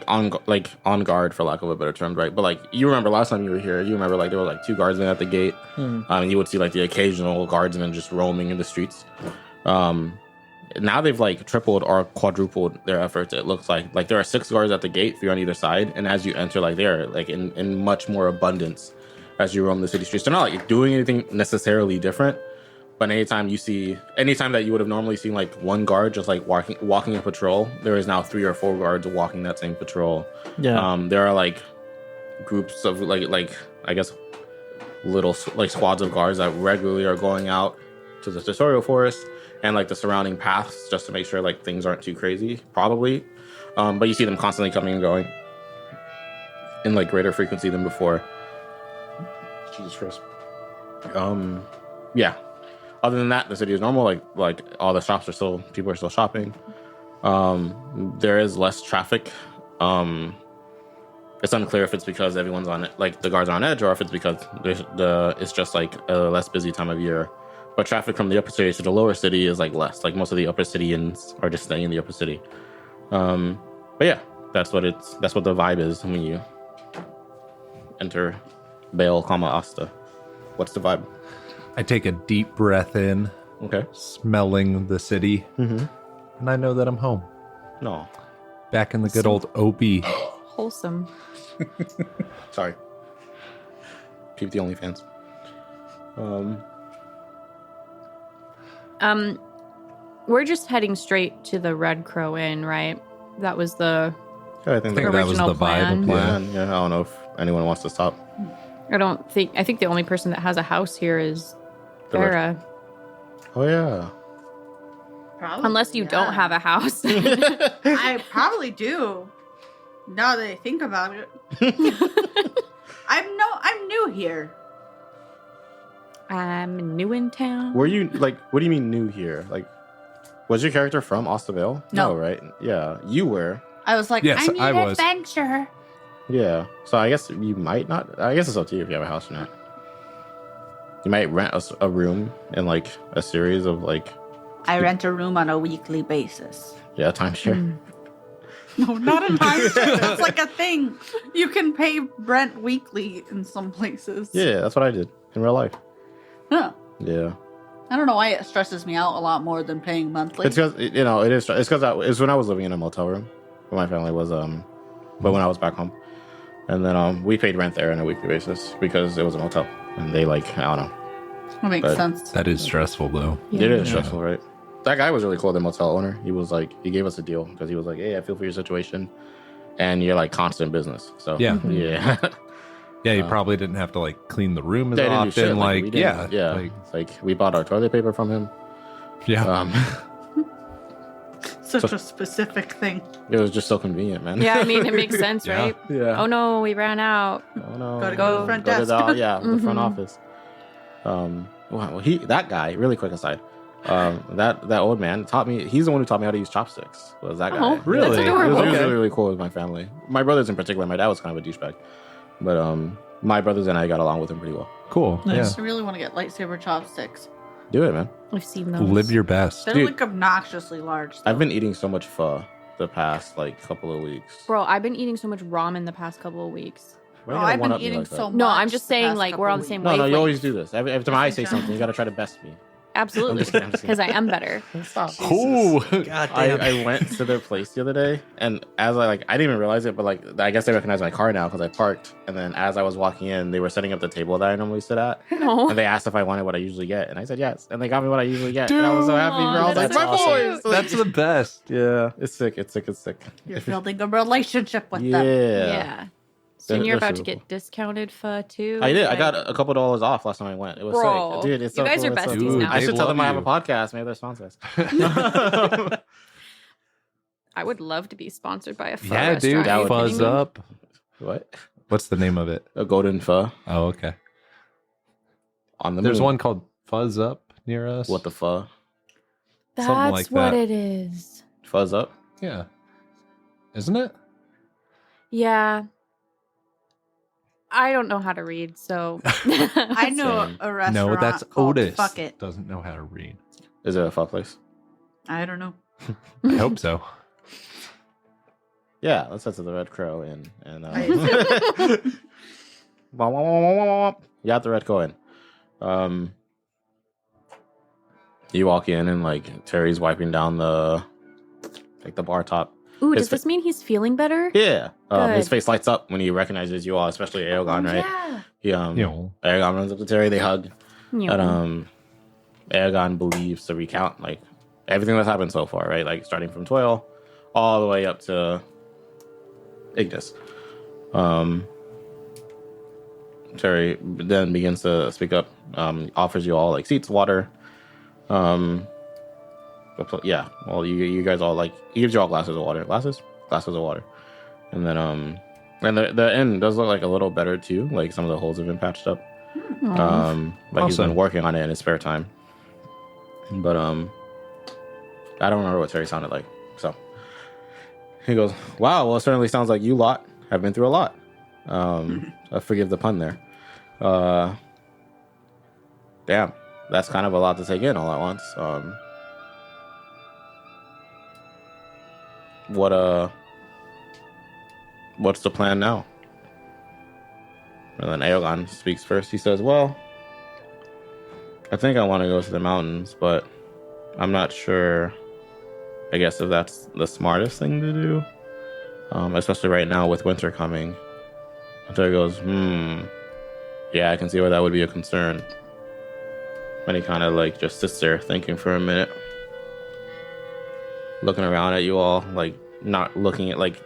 on guard, for lack of a better term, right? But like, you remember last time you were here, you remember like there were like 2 guardsmen at the gate, and you would see like the occasional guardsmen just roaming in the streets. Now they've like tripled or quadrupled their efforts. It looks like there are 6 guards at the gate for you on either side, and as you enter, like they're like in much more abundance as you roam the city streets. They're not like doing anything necessarily different, but anytime that you would have normally seen like 1 guard just like walking a patrol, there is now 3 or 4 guards walking that same patrol. Yeah. There are like groups of like I guess little like squads of guards that regularly are going out to the tutorial forest and like the surrounding paths just to make sure like things aren't too crazy, probably. But you see them constantly coming and going in like greater frequency than before. Jesus Christ. Yeah. Other than that, the city is normal. Like all the shops people are still shopping. There is less traffic. It's unclear if it's because everyone's on it, like the guards are on edge, or if it's because it's just like a less busy time of year. But traffic from the upper city to the lower city is like less. Like most of the upper cityans are just staying in the upper city. But yeah, that's what the vibe is when you enter Baille, Asta. What's the vibe? I take a deep breath in, Okay. smelling the city, Mm-hmm. and I know that I'm home. No. Back in the good old OB. Wholesome. Sorry. Keep the OnlyFans. We're just heading straight to the Red Crow Inn, right? That was the. I I think think that that was Original the vibe. plan. Yeah. yeah. I don't know if anyone wants to stop. I think the only person that has a house here is The Red- Farah. Oh yeah. Probably, Unless you don't have a house. I probably do. Now that I think about it, I'm new here. I'm new in town. Were you like? What do you mean new here? Like, was your character from Osta-Baille? No. right? Yeah, you were. I was like, Yes, I need I was. adventure. Yeah. So I guess you might not. I guess it's up to you if you have a house or not. You might rent a room in like a series of like I rent a room on a weekly basis. timeshare. No, not a timeshare. That's like a thing. You can pay rent weekly in some places. Yeah, that's what I did in real life. Huh. Yeah. I don't know why it stresses me out a lot more than paying monthly. It's because it is. It's because it's when I was living in a motel room, when my family was but when I was back home, and then we paid rent there on a weekly basis because it was a motel, and they I don't know. That makes but- sense. That is stressful, though. It is stressful, right? That guy was really cool, the motel owner. He was like, he gave us a deal because he was like, hey, I feel for your situation, and you're like constant business. So Yeah. yeah. Yeah, you probably didn't have to like clean the room as They didn't do often. shit, we Like, didn't. yeah, yeah. like, It's like we bought our toilet paper from him. yeah. Such a specific thing. It was just so convenient, man. Yeah, I mean, it makes sense, Yeah. right? Yeah. Oh no, we ran out. Oh no. Gotta go to the front Go to desk. the front Mhm. office. Well, that guy. Really quick aside. That old man taught me. He's the one who taught me how to use chopsticks. Was that guy? Oh, really? That's He adorable. was Okay. really, really cool with my family. My brothers in particular. My dad was kind of a douchebag, but my brothers and I got along with him pretty well. Cool. I really want to get lightsaber chopsticks. Do it, man. I've seen Yeah. those. Live your best. They're Dude. like obnoxiously large. Though. I've been eating so much pho the past couple of weeks. Bro, I've been eating so much ramen the past couple of weeks. Why you Oh, gotta I've been one-up me eating like that? so No, much I'm just the saying, past like, couple we're on the weeks. same No, you wavelength. always do this. Every time I say something, you gotta try to best me. Absolutely. I'm just kidding. Because I am better. Stop. Cool. I went to their place the other day, and as I didn't even realize it, but I guess they recognized my car now because I parked. And then as I was walking in, they were setting up the table that I normally sit at, No. and they asked if I wanted what I usually get, and I said yes, and they got me what I usually get, and I was so happy. Aw, Bro. I was like, that's my awesome. boys. That's the best. Yeah, it's sick. It's sick. It's sick. You're building a relationship with Yeah. them. Yeah. So you're They're about to super get discounted pho too? I did. I Like- got a couple dollars off last time I went. It was Bro, sick, dude. It's so you guys cool. are It's so besties cool. now. I should They tell them love I have a you. podcast. Maybe they're sponsors. I would love to be sponsored by a pho Yeah, restaurant. dude. Are you Fuzz kidding me? up. What? What's the name of it? A golden pho Oh, okay. on the There's moon. one called Fuzz Up near us. What the pho? That's Something like what that. it is. Fuzz up. Yeah. Isn't it? Yeah. I don't know how to read, so I know Same. a restaurant No, that's called Otis. Fuck It. Doesn't know how to read. Is it a pho place? I don't know. I hope so. Yeah, let's head to the Red Crow Inn. And Right. wah, wah, wah, wah, wah, wah. You at the Red Crow Inn. You walk in and Terry's wiping down the bar top. Ooh, His does this mean he's feeling better? Yeah. His Good. face lights up when he recognizes you all, especially Eoghan, right? Yeah. He Eoghan runs up to Terry, they hug. Yeah. And Eoghan believes to recount everything that's happened so far, right? Like starting from Toil all the way up to Ignis. Terry then begins to speak up, offers you all seats, water. Yeah, well, you guys all he gives you all glasses of water. Glasses of water. And then and the inn does look a little better too. Some of the holes have been patched up. He's been Awesome. working on it in his spare time. But I don't remember what Terry sounded like. So he goes, "Wow, well, it certainly sounds like you lot have been through a lot." Forgive the pun there. Damn, that's kind of a lot to take in all at once. What's the plan now? And then Eoghan speaks first. He says, "Well, I think I want to go to the mountains, but I'm not sure. I guess if that's the smartest thing to do, especially right now with winter coming. Until he goes, yeah, I can see why that would be a concern. When he kind of like just sits there thinking for a minute, looking around at you all, like not looking at, like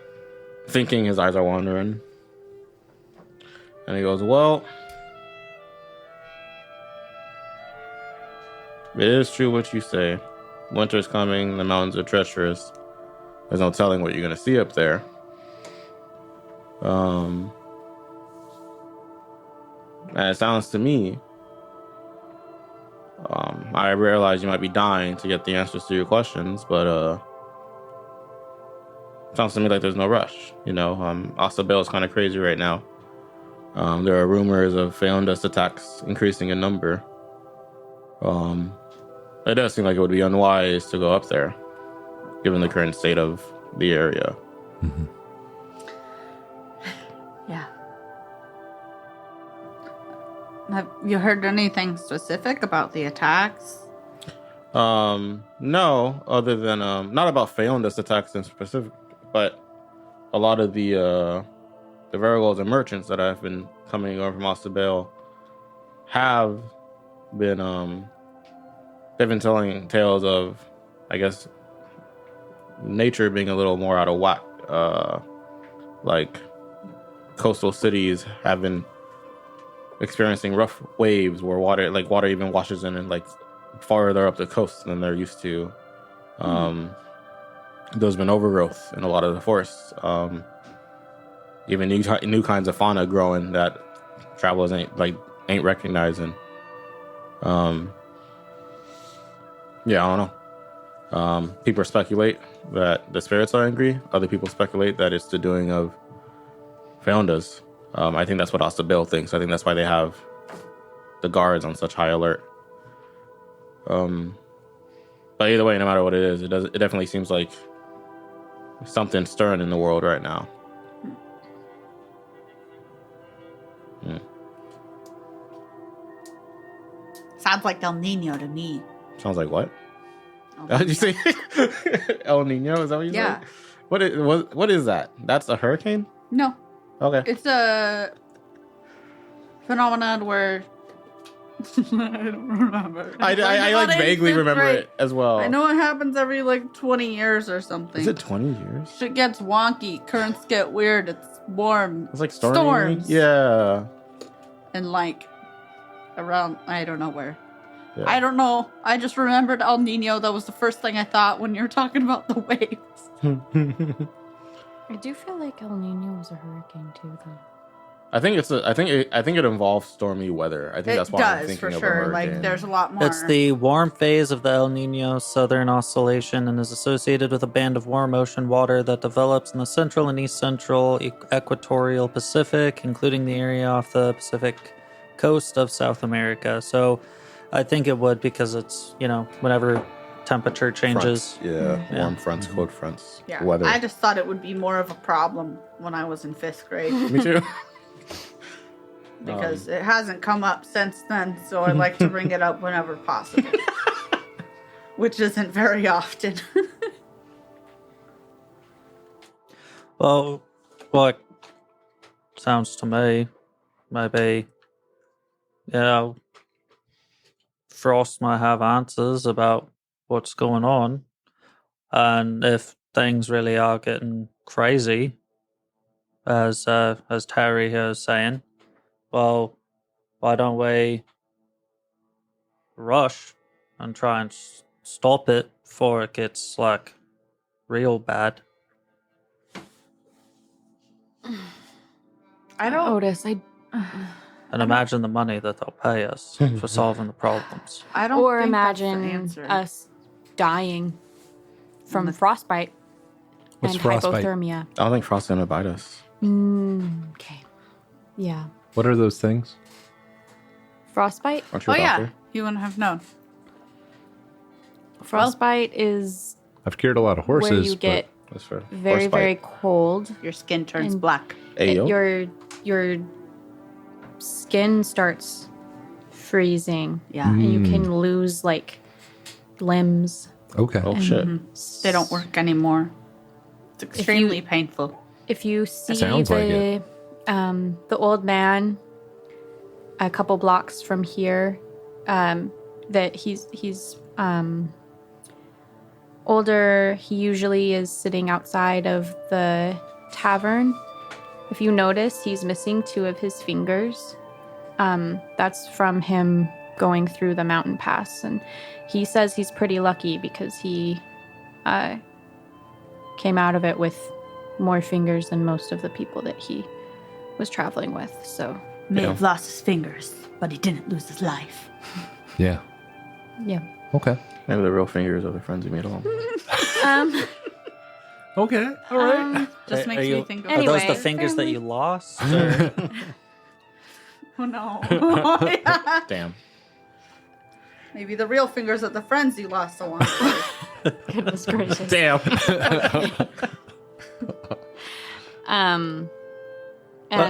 thinking, his eyes are wandering. And he goes, well, it is true what you say. Winter's coming, the mountains are treacherous. There's no telling what you're going to see up there. And it sounds to me, I realize you might be dying to get the answers to your questions, but it sounds to me like there's no rush. You know, Osta-Baille is kind of crazy right now. There are rumors of Feondas attacks increasing in number. It does seem like it would be unwise to go up there, given the current state of the area. Mm-hmm. Yeah. Have you heard anything specific about the attacks? No, other than not about Feondas attacks in specific, but a lot of the Varigals and merchants that have been coming over from Osta-Baille have been they've been telling tales of, I guess, nature being a little more out of whack. Like coastal cities have been experiencing rough waves where water even washes in and like farther up the coast than they're used to. There's been overgrowth in a lot of the forests. Even new kinds of fauna growing that travelers ain't recognizing. Yeah, I don't know. People speculate that the spirits are angry. Other people speculate that it's the doing of Feondas. I think that's what Osta-Baille thinks. I think that's why they have the guards on such high alert. But either way, no matter what it is, it definitely seems like something's stirring in the world right now. Sounds like El Nino to me. Sounds like what? El Did you say El Nino? Is that what you Yeah. said? What is that? That's a hurricane? No, Okay. it's a phenomenon where I don't remember. I like vaguely remember it as well. I know it happens every like 20 years or something. Is it 20 years? Shit gets wonky. Currents get weird. It's warm. It's like stormy. Storms. Yeah. And like around, I don't know where. Yeah. I don't know. I just remembered El Nino. That was the first thing I thought when you were talking about the waves. I do feel like El Nino was a hurricane too, though. I think it involves stormy weather. I think that's why I'm thinking for of sure. a hurricane. Like there's a lot more. It's the warm phase of the El Nino Southern Oscillation and is associated with a band of warm ocean water that develops in the central and east central equatorial Pacific, including the area off the Pacific coast of South America. So I think it would, because it's, whenever temperature changes. Fronts. Yeah, warm fronts, cold fronts, Yeah. weather. I just thought it would be more of a problem when I was in 5th grade Me too. because it hasn't come up since then. So I like to bring it up whenever possible, which isn't very often. Well, what sounds to me, maybe, Frost might have answers about what's going on, and if things really are getting crazy, as Terry here is saying, well, why don't we rush and try and stop it before it gets like real bad? I don't. Otis, And imagine the money that they'll pay us for solving the problems. I don't. or think that's the imagine answer. us dying from the- frostbite What's and frostbite? hypothermia. I don't think Frost's gonna bite us. Okay. Yeah. What are those things? Frostbite? Aren't you Oh a yeah, doctor? you wouldn't have known. Frostbite is I've cured a lot of horses. where you but get That's fair. very, Frostbite. very cold. Your skin turns And- black. Ayo. Your skin starts freezing. Yeah. And you can lose like limbs. Okay. Oh shit. They don't work anymore. It's extremely painful. If you see Sounds like it. The old man a couple blocks from here, that he's older. He usually is sitting outside of the tavern. If you notice, he's missing 2 of his fingers. That's from him going through the mountain pass, and he says he's pretty lucky because he came out of it with more fingers than most of the people that he was traveling with. So May have lost his fingers, but he didn't lose his life. Yeah. yeah. Okay. Maybe the real fingers of the friends we made along. Okay. All right. Just makes me think of Are those the Anyways, fingers that family. you lost? Or? Oh no. Yeah. Damn. Maybe the real fingers of the friends you lost so long ago. Goodness gracious. Damn. And I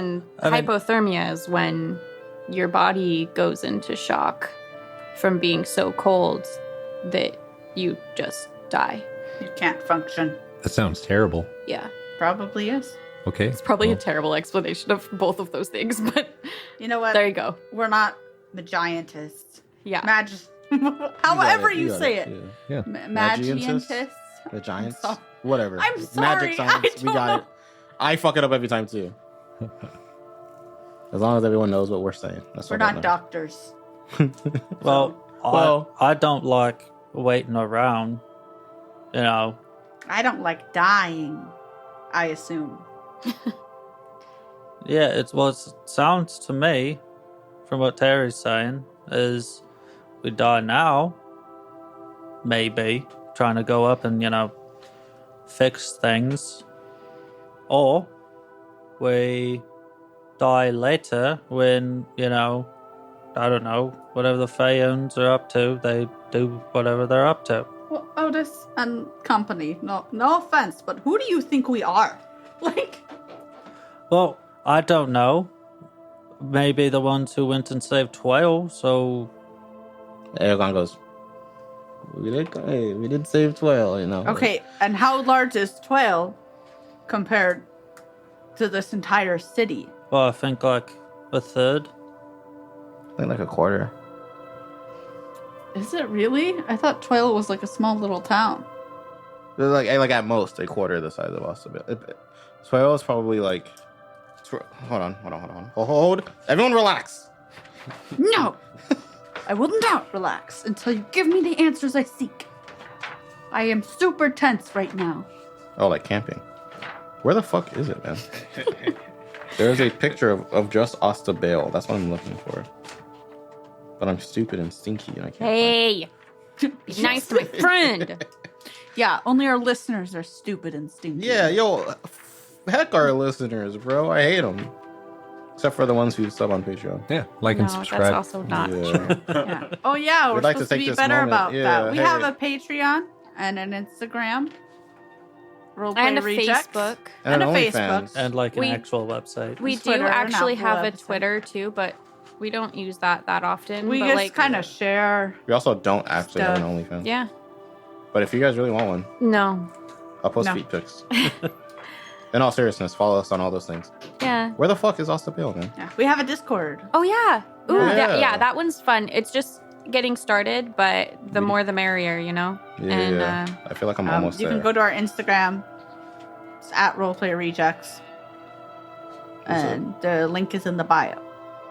mean- hypothermia is when your body goes into shock from being so cold that you just die. You can't function. That sounds terrible. Yeah. Probably is. Okay. It's probably a terrible explanation of both of those things, but You know what? there you go. We're not magiantists. Yeah. However you say it. Yeah. Magiantists? Magiantists. The Giants? so- Whatever. I'm sorry, Magic science. I We don't got know. it. I fuck it up every time too. As long as everyone knows what we're saying. That's We're what not matters. doctors. Well, I don't like waiting around. You know, I don't like dying, I assume. yeah, it's what it sounds to me, from what Terry's saying, is we die now, maybe, trying to go up and, fix things. Or we die later when, I don't know, whatever the Fayons are up to, they do whatever they're up to. Well, Otis and company, no offense, but who do you think we are? Like, Well, I don't know. Maybe the ones who went and saved 12, so Eoghan goes, we did save 12, okay, and how large is 12 compared to this entire city? well, I think like a third. I think like a quarter. Is it really? I thought 12 was like a small little town. They're like at most a quarter the size of Osta-Baille. 12 is probably like. Hold on. Hold. Everyone relax. No! I will not relax until you give me the answers I seek. I am super tense right now. Oh, like camping. Where the fuck is it, man? There's a picture of just Osta-Baille. That's what I'm looking for. But I'm stupid and stinky and I can't. Hey, be nice to my friend. Yeah, only our listeners are stupid and stinky. Yeah, yo, heck our listeners, bro. I hate them. Except for the ones who sub on Patreon. Yeah. Like No, and subscribe. that's also not Yeah. true. Yeah. Oh yeah, we're We'd like to supposed to take be this better moment- about yeah, that. We hey. have a Patreon and an Instagram. Roleplay And a Rejects. Facebook. And a an Facebook. OnlyFans. And like an We- actual website. We do Twitter, an actually Apple have a website. Twitter too, but we don't use that often. We but just like, kind of share. We also don't actually have an Stuff. OnlyFans. Yeah. But if you guys really want one, No. I'll post No. feet pics. In all seriousness, follow us on all those things. Yeah. Where the fuck is Osta-Baille, man? Yeah. We have a Discord. Oh yeah. Ooh, Yeah. that one's fun. It's just getting started, but the more the merrier, Yeah, And I feel like I'm almost You there. can go to our Instagram. It's at Roleplay Rejects. And the link is in the bio.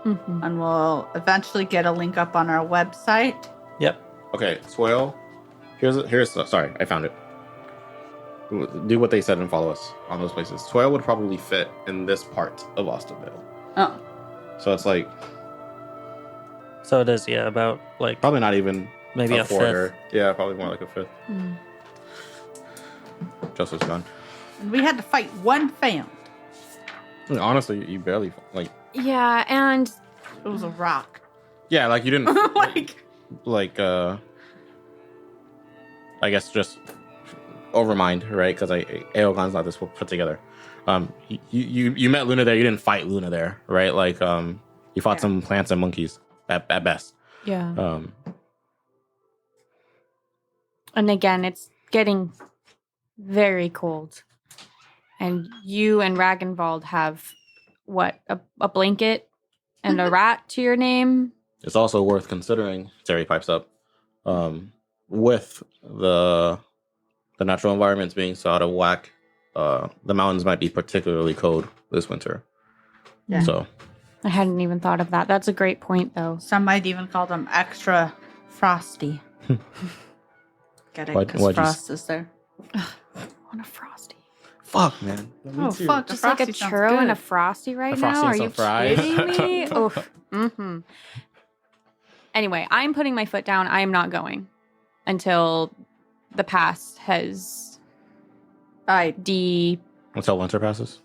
Mhm. And we'll eventually get a link up on our website. Yep. Okay, Swale. Here's sorry, I found it. Do what they said and follow us on those places. Swale would probably fit in this part of Osta-Baille. Oh. So it's like So it is, yeah, about like probably not even maybe a quarter. fifth. Yeah, probably more like a fifth. Mm. Joseph's gone. And we had to fight one fan. Honestly, you barely like. Yeah, and It was a rock. Yeah, like you didn't like, I guess just overmind, right? Because Eoghan's not this put together. You met Luna there. You didn't fight Luna there, right? Like you fought Yeah. some plants and monkeys at best. Yeah. And again, it's getting very cold. And you and Ragnvald have, what, a blanket and a rat to your name? It's also worth considering, Terry pipes up, with the natural environments being so out of whack, the mountains might be particularly cold this winter. Yeah. So I hadn't even thought of that. That's a great point, though. Some might even call them extra frosty. Get it? Because Why'd you frost is there. I want a frosty. fuck, man. Oh, fuck. Just like a churro and a frosty right now? Are you kidding me? Oof. Mm-hmm. Anyway, I'm putting my foot down. I am not going until the pass has defrosted. Until winter passes?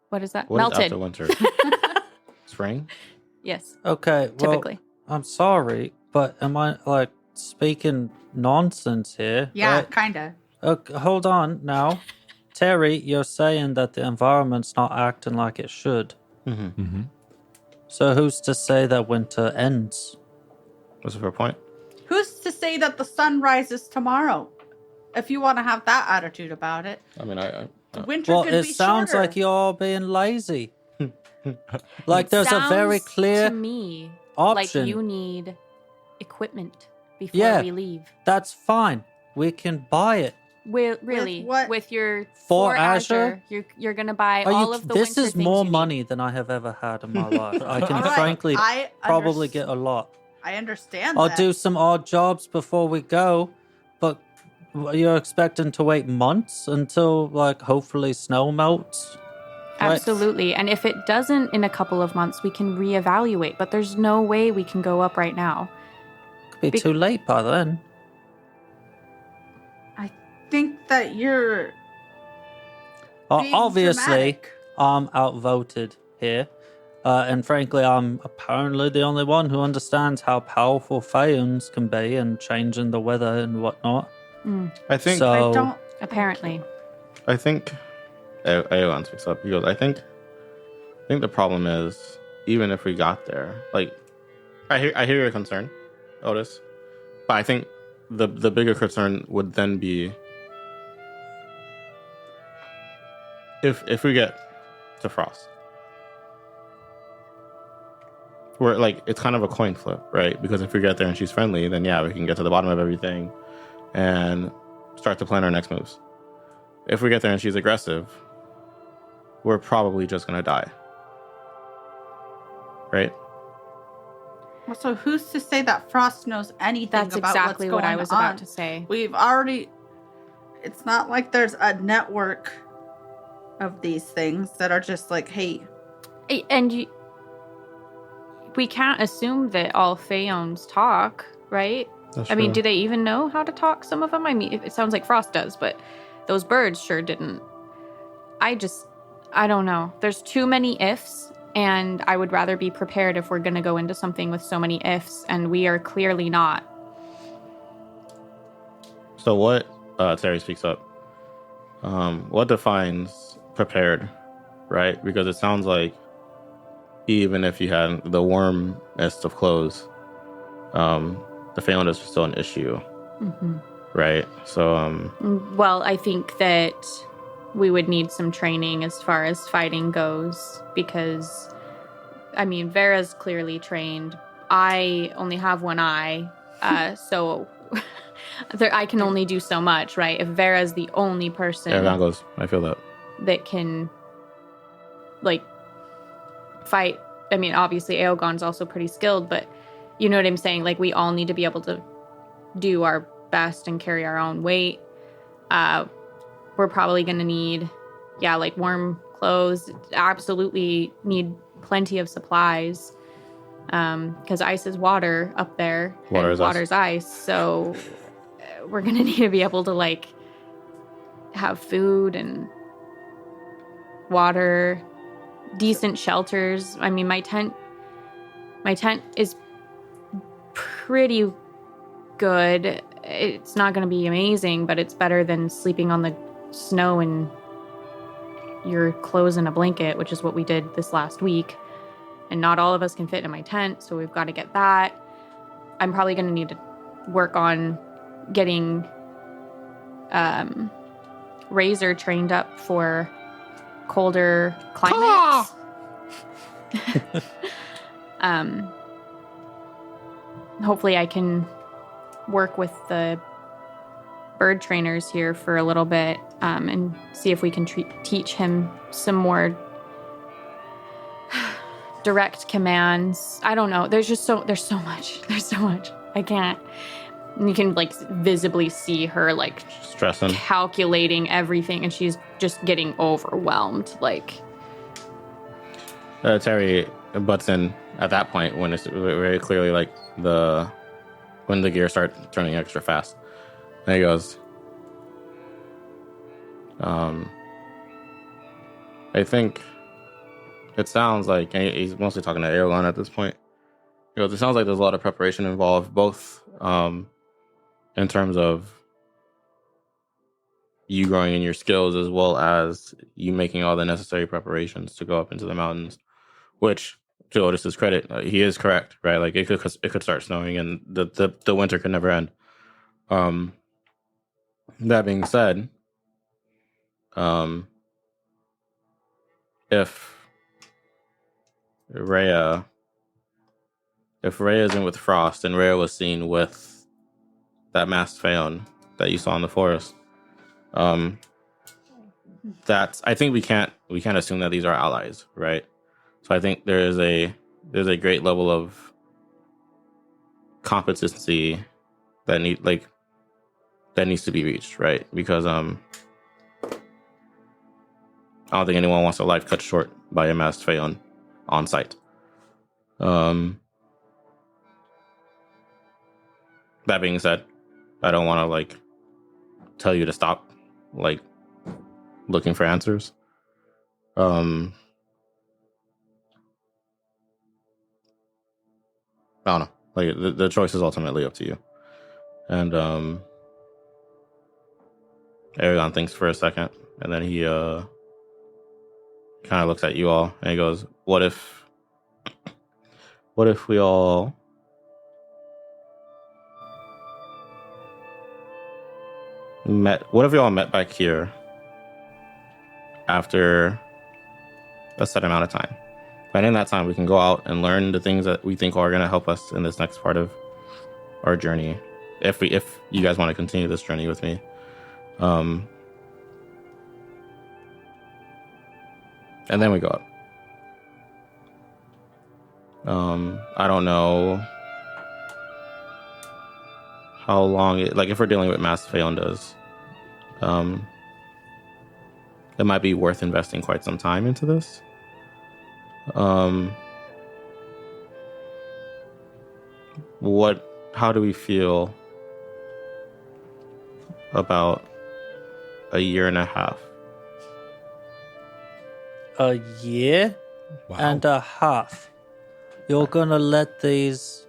What is that? What Melted. is after winter? Spring? Yes, Okay, well, typically. I'm sorry, but am I like speaking nonsense here? Yeah, right? kind of. Okay, hold on now. Terry, you're saying that the environment's not acting like it should. Mm-hmm. So who's to say that winter ends? What's the fair point? Who's to say that the sun rises tomorrow? If you want to have that attitude about it. I mean, I Winter Well, could it be sounds shorter. like you're all being lazy. Like there's a very Sounds clear to me option. like you need equipment before Yeah. we leave. That's fine. We can buy it. Really, what? with your For Azure, you're gonna buy Are all you, of the this winter is things more you need. money than I have ever had in my life. I can All right, frankly I probably get a lot. I understand I'll that. do some odd jobs before we go, but you're expecting to wait months until, like, hopefully snow melts? Right? Absolutely. And if it doesn't in a couple of months, we can reevaluate. But there's no way we can go up right now. Could be too late by then. I think that you're being Obviously, dramatic. I'm outvoted here. And frankly, I'm apparently the only one who understands how powerful Phaeons can be and changing the weather and whatnot. I think So- I don't. Apparently. Eoghan speaks up. He goes, I think the problem is, even if we got there, like, I hear your concern, Otis, but I think the bigger concern would then be if we get to Frost, where, like, it's kind of a coin flip, right? Because if we get there and she's friendly, then yeah, we can get to the bottom of everything and start to plan our next moves. If we get there and she's aggressive, we're probably just gonna die, right? So who's to say that Frost knows anything That's about exactly what's what I going was on? about to say. We've already. It's not like there's a network of these things that are just like, hey, And we can't assume that all Phaeons talk, right? I mean, do they even know how to talk, some of them? I mean, it sounds like Frost does, but those birds sure didn't. I don't know. There's too many ifs, and I would rather be prepared if we're going to go into something with so many ifs, and we are clearly not. So what? Terry speaks up. What defines prepared, right? Because it sounds like even if you had the warmest of clothes, the Phaeon is still an issue, right? So, Well, I think that we would need some training as far as fighting goes, because, I mean, Vera's clearly trained. I only have one eye, so I can only do so much, right? If Vera's the only person Eoghan goes, I feel that. that can, like, fight. I mean, obviously, Eoghan's also pretty skilled, but you know what I'm saying? Like, we all need to be able to do our best and carry our own weight. We're probably going to need, like, warm clothes. Absolutely need plenty of supplies. Because ice is water up there. Water's ice. So we're going to need to be able to, like, have food and water, decent shelters. I mean, my tent is pretty good. It's not going to be amazing, but it's better than sleeping on the snow in your clothes and a blanket, which is what we did this last week. and not all of us can fit in my tent, so we've got to get that. I'm probably going to need to work on getting Razor trained up for colder climates. Hopefully I can work with the bird trainers here for a little bit and see if we can teach him some more direct commands. I don't know. There's so much. There's so much. I can't. And you can like visibly see her like stressing, calculating everything, and she's just getting overwhelmed. Like Terry butts in at that point when it's very clearly like when the gears start turning extra fast. And he goes, I think it sounds like, and he's mostly talking to Eoghan at this point. He goes, it sounds like there's a lot of preparation involved, both in terms of you growing in your skills as well as you making all the necessary preparations to go up into the mountains, which, to Otis's credit, he is correct, right? Like it could start snowing and the winter could never end. That being said, if Rhea isn't with Frost and Rhea was seen with that masked Phaon that you saw in the forest, that's, I think we can't assume that these are allies, right? So I think there's a great level of competency that needs to be reached, right? Because I don't think anyone wants their life cut short by a masked Phaon on site. That being said, I don't want to like tell you to stop like looking for answers. I don't know. Like the choice is ultimately up to you. And Eoghan thinks for a second, and then he kind of looks at you all and he goes, What if we all met back here after a set amount of time? And in that time, we can go out and learn the things that we think are going to help us in this next part of our journey. If you guys want to continue this journey with me. And then we go up. I don't know how long if we're dealing with mass Phaondas, it might be worth investing quite some time into this. How do we feel about a year and a half? A year and a half. You're gonna let these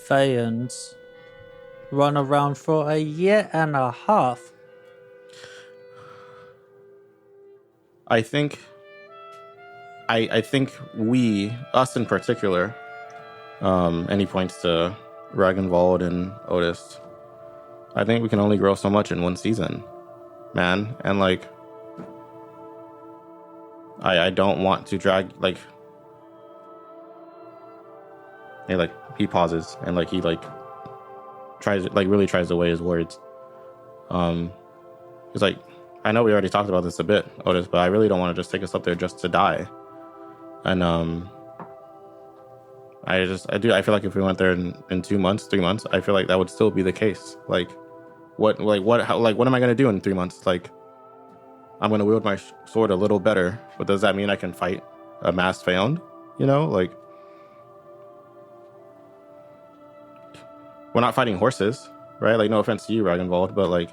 Phaons run around for a year and a half? I think us in particular, and he points to Ragnvald and Otis, I think we can only grow so much in one season, man. And like, I don't want to drag, like, he pauses and like he like really tries to weigh his words. He's like, I know we already talked about this a bit, Otis, but I really don't want to just take us up there just to die. And I feel like if we went there in 2 months, 3 months, I feel like that would still be the case. What am I gonna do in 3 months? Like, I'm gonna wield my sword a little better, but does that mean I can fight a masked Phaon? You know, like, we're not fighting horses, right? Like, no offense to you, Ragnvald, but like,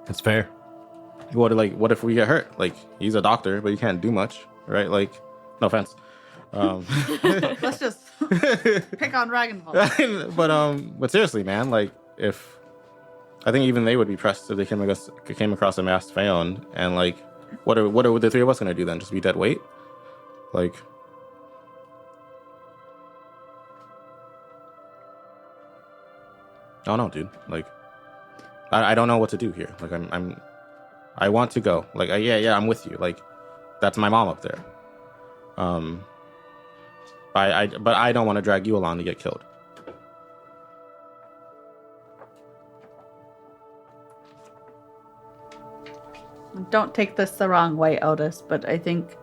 That's fair. what if we get hurt? Like, he's a doctor, but he can't do much, right? Like, no offense. Let's just pick on Ragnvald. But seriously, man, like, I think even they would be pressed if they came across a masked Phaon, and like, what are the three of us gonna do then? Just be dead weight? Like, Oh no, dude. Like, I don't know what to do here. Like, I want to go. Like, yeah, I'm with you. Like, that's my mom up there. But I don't want to drag you along to get killed. Don't take this the wrong way, Otis, but I think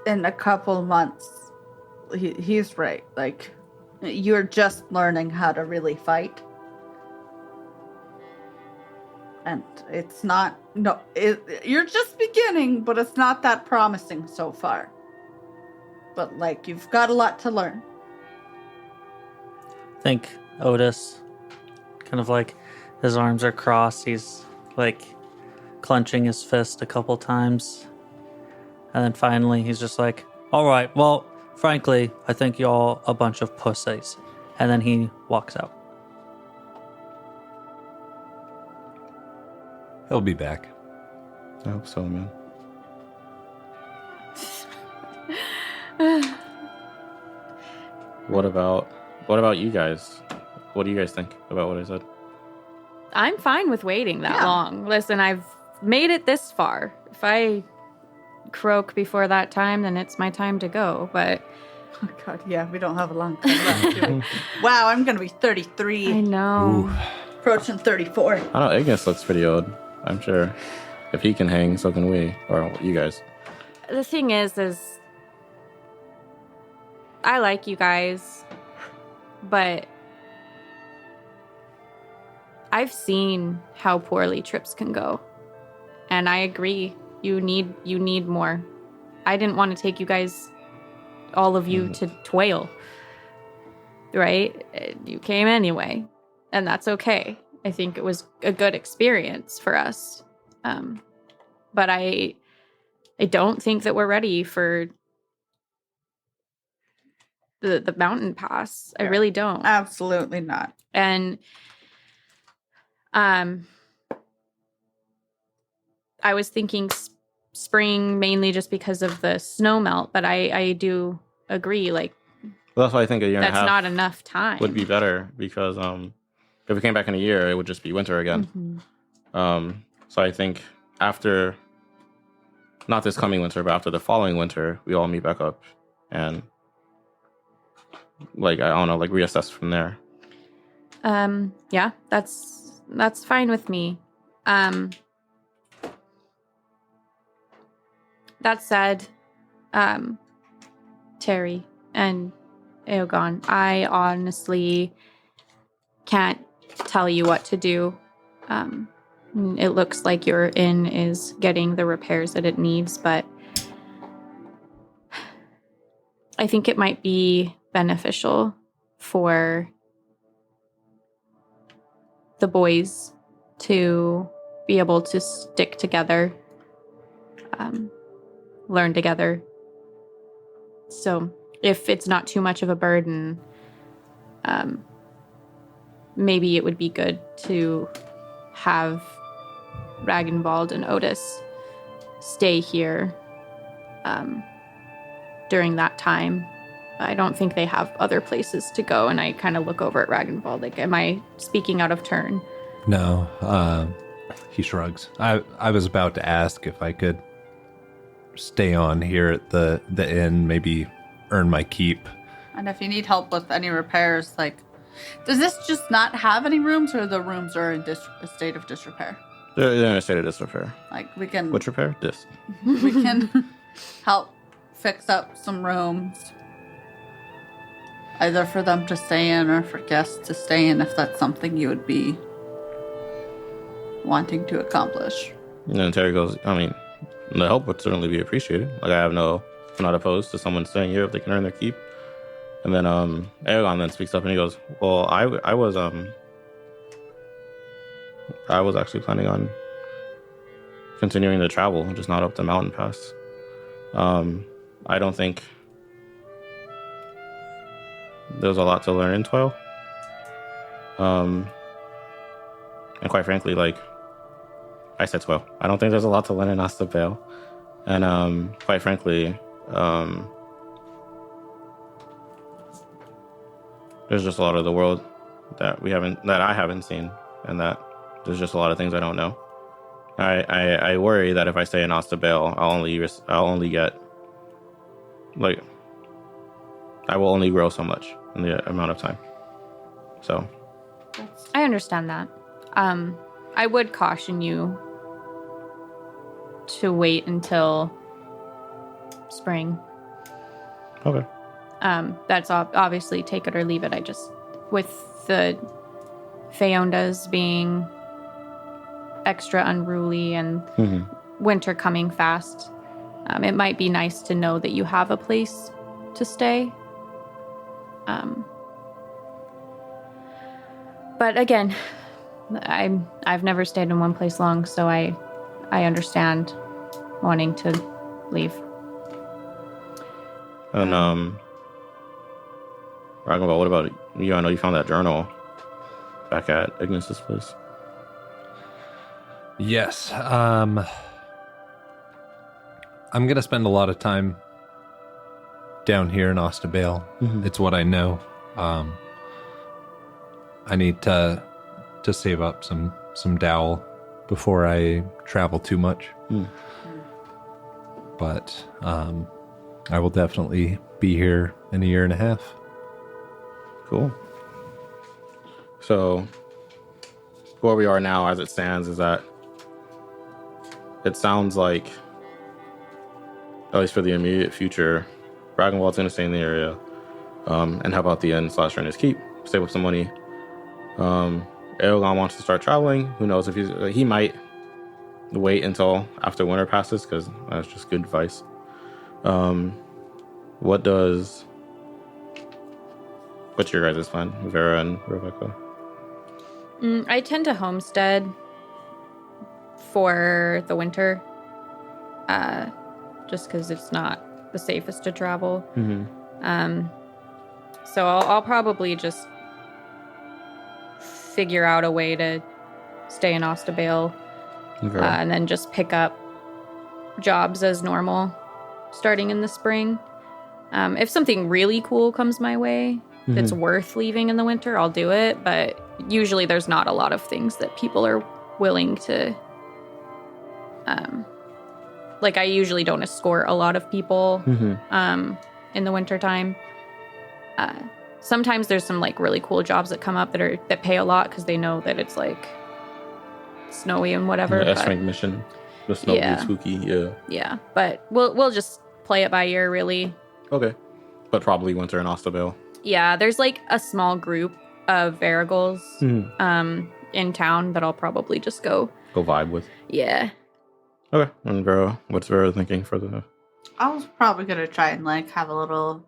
in a couple months, he's right. Like, you're just learning how to really fight. And it's not, no, you're just beginning, but it's not that promising so far. But, like, you've got a lot to learn. I think Otis, kind of like his arms are crossed, he's like clenching his fist a couple times. And then finally he's just like, all right, well, frankly, I think y'all a bunch of pussies. And then he walks out. He'll be back. I hope so, man. What about you guys? What do you guys think about what I said? I'm fine with waiting that long. Listen, I've made it this far. If I croak before that time, then it's my time to go. But Oh, God, yeah, we don't have a long time left, do we? Wow, I'm going to be 33. I know. Approaching 34. I don't know. Ignis looks pretty old. I'm sure. If he can hang, so can we. Or you guys. The thing is I like you guys, but I've seen how poorly trips can go. And I agree. You need more. I didn't want to take you guys, all of you, to Twail. Right? You came anyway. And that's okay. I think it was a good experience for us. But I don't think that we're ready for the mountain pass. I really don't. Absolutely not. And I was thinking spring mainly just because of the snow melt, but I do agree, like, Well, that's why I think a year and a that's half not enough time. would be better, because if we came back in a year, it would just be winter again. Mhm. So I think after, not this coming winter, but after the following winter, we all meet back up and, like, I don't know, like, reassess from there. Yeah, that's fine with me. That said, Terry and Eoghan, I honestly can't tell you what to do. It looks like your inn is getting the repairs that it needs, but I think it might be beneficial for the boys to be able to stick together, learn together. So if it's not too much of a burden, maybe it would be good to have Ragnvald and Otis stay here during that time. I don't think they have other places to go, and I kind of look over at Ragnvald like, am I speaking out of turn? No, he shrugs. I was about to ask if I could stay on here at the inn, maybe earn my keep. And if you need help with any repairs, like, does this just not have any rooms, or the rooms are in a state of disrepair? They're in a state of disrepair. Like, we can Which repair? This. we can help fix up some rooms, either for them to stay in or for guests to stay in, if that's something you would be wanting to accomplish. And then Terry goes, I mean, the help would certainly be appreciated. Like, I'm not opposed to someone staying here if they can earn their keep. And then Eoghan then speaks up and he goes, well, I was actually planning on continuing to travel, just not up the mountain pass. I don't think there's a lot to learn in Twail. And quite frankly, like, I said Twail. I don't think there's a lot to learn in Osta-Baille. And quite frankly, there's just a lot of the world that I haven't seen, and that there's just a lot of things I don't know. I worry that if I stay in Osta-Baille, I'll only get like I will only grow so much in the amount of time. So I understand that. I would caution you to wait until spring. okay. That's obviously take it or leave it. I just, with the Feondas being extra unruly and winter coming fast, it might be nice to know that you have a place to stay. But again, I've never stayed in one place long, so I understand wanting to leave. And Ragnvald, what about you? I know you found that journal back at Ignis's place. Yes. I'm gonna spend a lot of time down here in Osta-Baille. It's what I know. I need to save up some dowel before I travel too much. But I will definitely be here in a year and a half. Cool. So where we are now as it stands is that it sounds like, at least for the immediate future, Ragnvald's going to stay in the area and help out the inn/Renner's Keep, save up some money. Eoghan wants to start traveling. Who knows if he might wait until after winter passes, because that's just good advice. What's your guys' plan, Vera and Rebecca? I tend to homestead for the winter, just because it's not the safest to travel. So I'll probably just figure out a way to stay in Osta-Baille, and then just pick up jobs as normal starting in the spring. If something really cool comes my way that's worth leaving in the winter, I'll do it, but usually there's not a lot of things that people are willing to like I usually don't escort a lot of people in the wintertime. Sometimes there's some like really cool jobs that come up that pay a lot because they know that it's like snowy and whatever. The S-rank mission, the snow be spooky, yeah, but we'll just play it by ear, really. Okay, but probably winter in Osta-Baille. Yeah, there's like a small group of Varigals in town that I'll probably just go vibe with. Yeah. Okay, and Vera, what's Vera thinking for the... I was probably gonna try and like have a little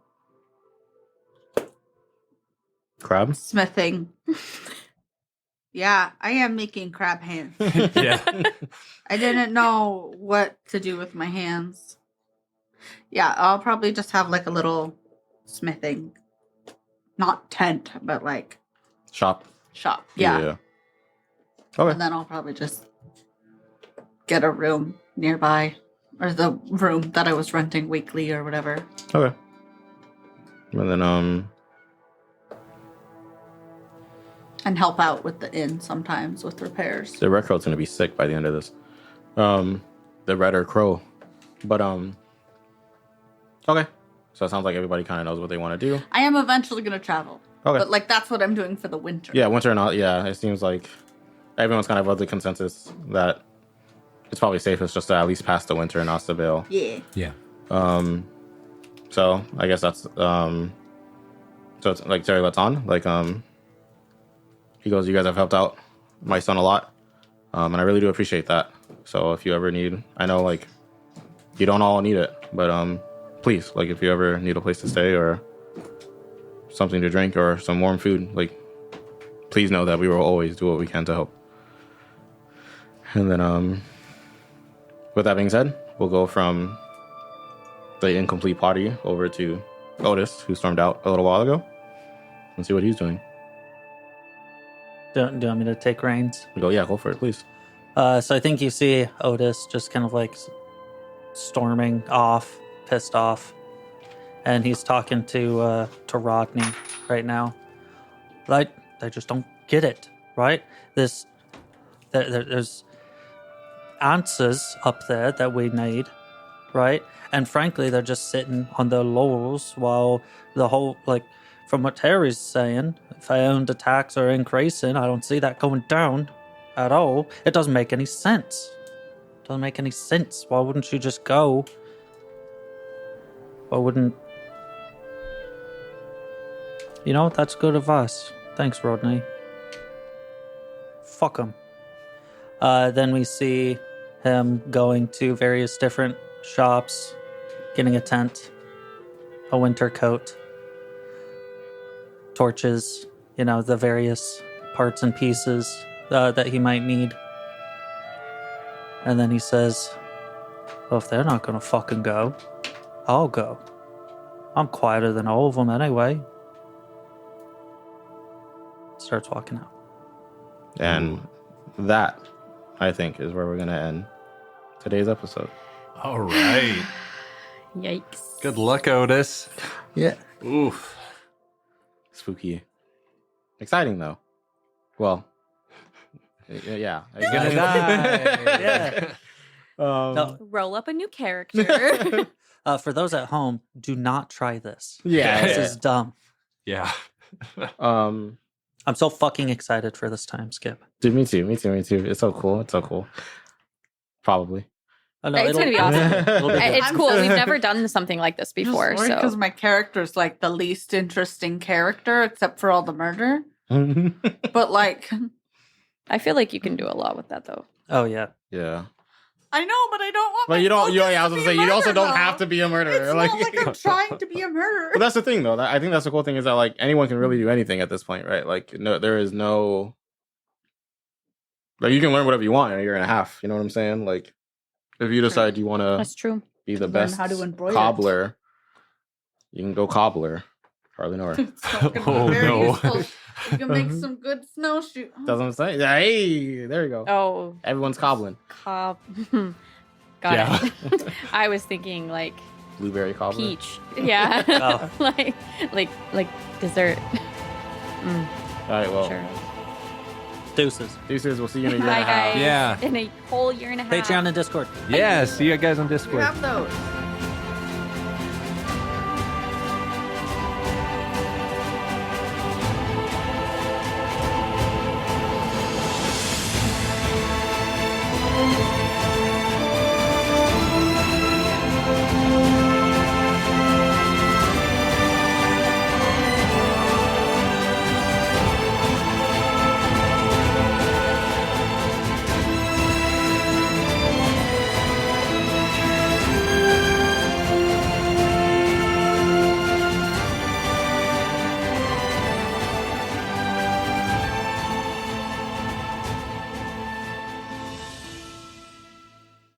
crab smithing. Yeah, I am making crab hands. Yeah. I didn't know what to do with my hands. Yeah, I'll probably just have like a little smithing, not tent, but like shop. Yeah. Okay. And then I'll probably just get a room nearby, or the room that I was renting weekly or whatever. Okay. And then and help out with the inn sometimes with repairs. The red crow's gonna be sick by the end of this. The redder crow. But okay. So it sounds like everybody kind of knows what they want to do. I am eventually gonna travel. Okay. But like that's what I'm doing for the winter. Yeah, winter and all. Yeah, it seems like everyone's kind of of the consensus that it's probably safest just to at least pass the winter in Osta-Baille. Yeah. Yeah. So I guess that's so it's like Terry lets on. Like he goes, you guys have helped out my son a lot. And I really do appreciate that. So if you ever need, I know like you don't all need it, but please, like if you ever need a place to stay or something to drink or some warm food, like please know that we will always do what we can to help. And then with that being said, we'll go from the incomplete party over to Otis, who stormed out a little while ago, and see what he's doing. Do you want me to take reins? We go, yeah, go for it, please. So I think you see Otis just kind of like storming off, pissed off, and he's talking to Rodney right now. Like, they just don't get it, right? There's answers up there that we need, right? And frankly, they're just sitting on their laurels while the whole, like, from what Terry's saying, found attacks are increasing. I don't see that going down at all. It doesn't make any sense. Doesn't make any sense. Why wouldn't you just go? Why wouldn't... You know, that's good advice. Thanks, Rodney. Fuck him. Then we see him going to various different shops, getting a tent, a winter coat, torches, you know, the various parts and pieces that he might need. And then he says, well, if they're not gonna fucking go, I'll go. I'm quieter than all of them anyway. Starts walking out. And that, I think, is where we're going to end today's episode. All right. Yikes. Good luck, Otis. Yeah. Oof. Spooky. Exciting, though. Well, yeah. You're gonna die. Yeah. No. Roll up a new character. For those at home, do not try this. Yeah. This is dumb. Yeah. I'm so fucking excited for this time skip. Dude, me too. It's so cool. Probably. Oh, no, It's it'll- gonna be awesome. it'll be good. It's cool. We've never done something like this before, because so my character's like the least interesting character, except for all the murder. But like, I feel like you can do a lot with that, though. Oh yeah. Yeah. I know, but I don't want. But my you don't. focus Yeah, I was to gonna be say you also murder, don't though. have to be a murderer. It's not like I'm trying to be a murderer. But that's the thing, though. I think that's the cool thing is that like anyone can really do anything at this point, right? Like, no, there is no. Like, you can learn whatever you want in a year and a half. You know what I'm saying? Like, if you decide you want to That's true. be the Learn best how to embroider. cobbler, you can go cobbler. Hardly know her. It's not gonna be Oh, very no. useful. You can make some good snowshoe. That's what I'm saying. Yeah, hey, there you go. Oh, Everyone's cobbling. Got Yeah. it. I was thinking like Blueberry cobbler. peach. Yeah. Oh. like dessert. All right, well, Sure. Deuces. deuces. We'll see you in a year and Bye, a half. guys. Yeah. In a whole year and a half. Patreon and Discord. Yeah. See you guys on You Discord. have those.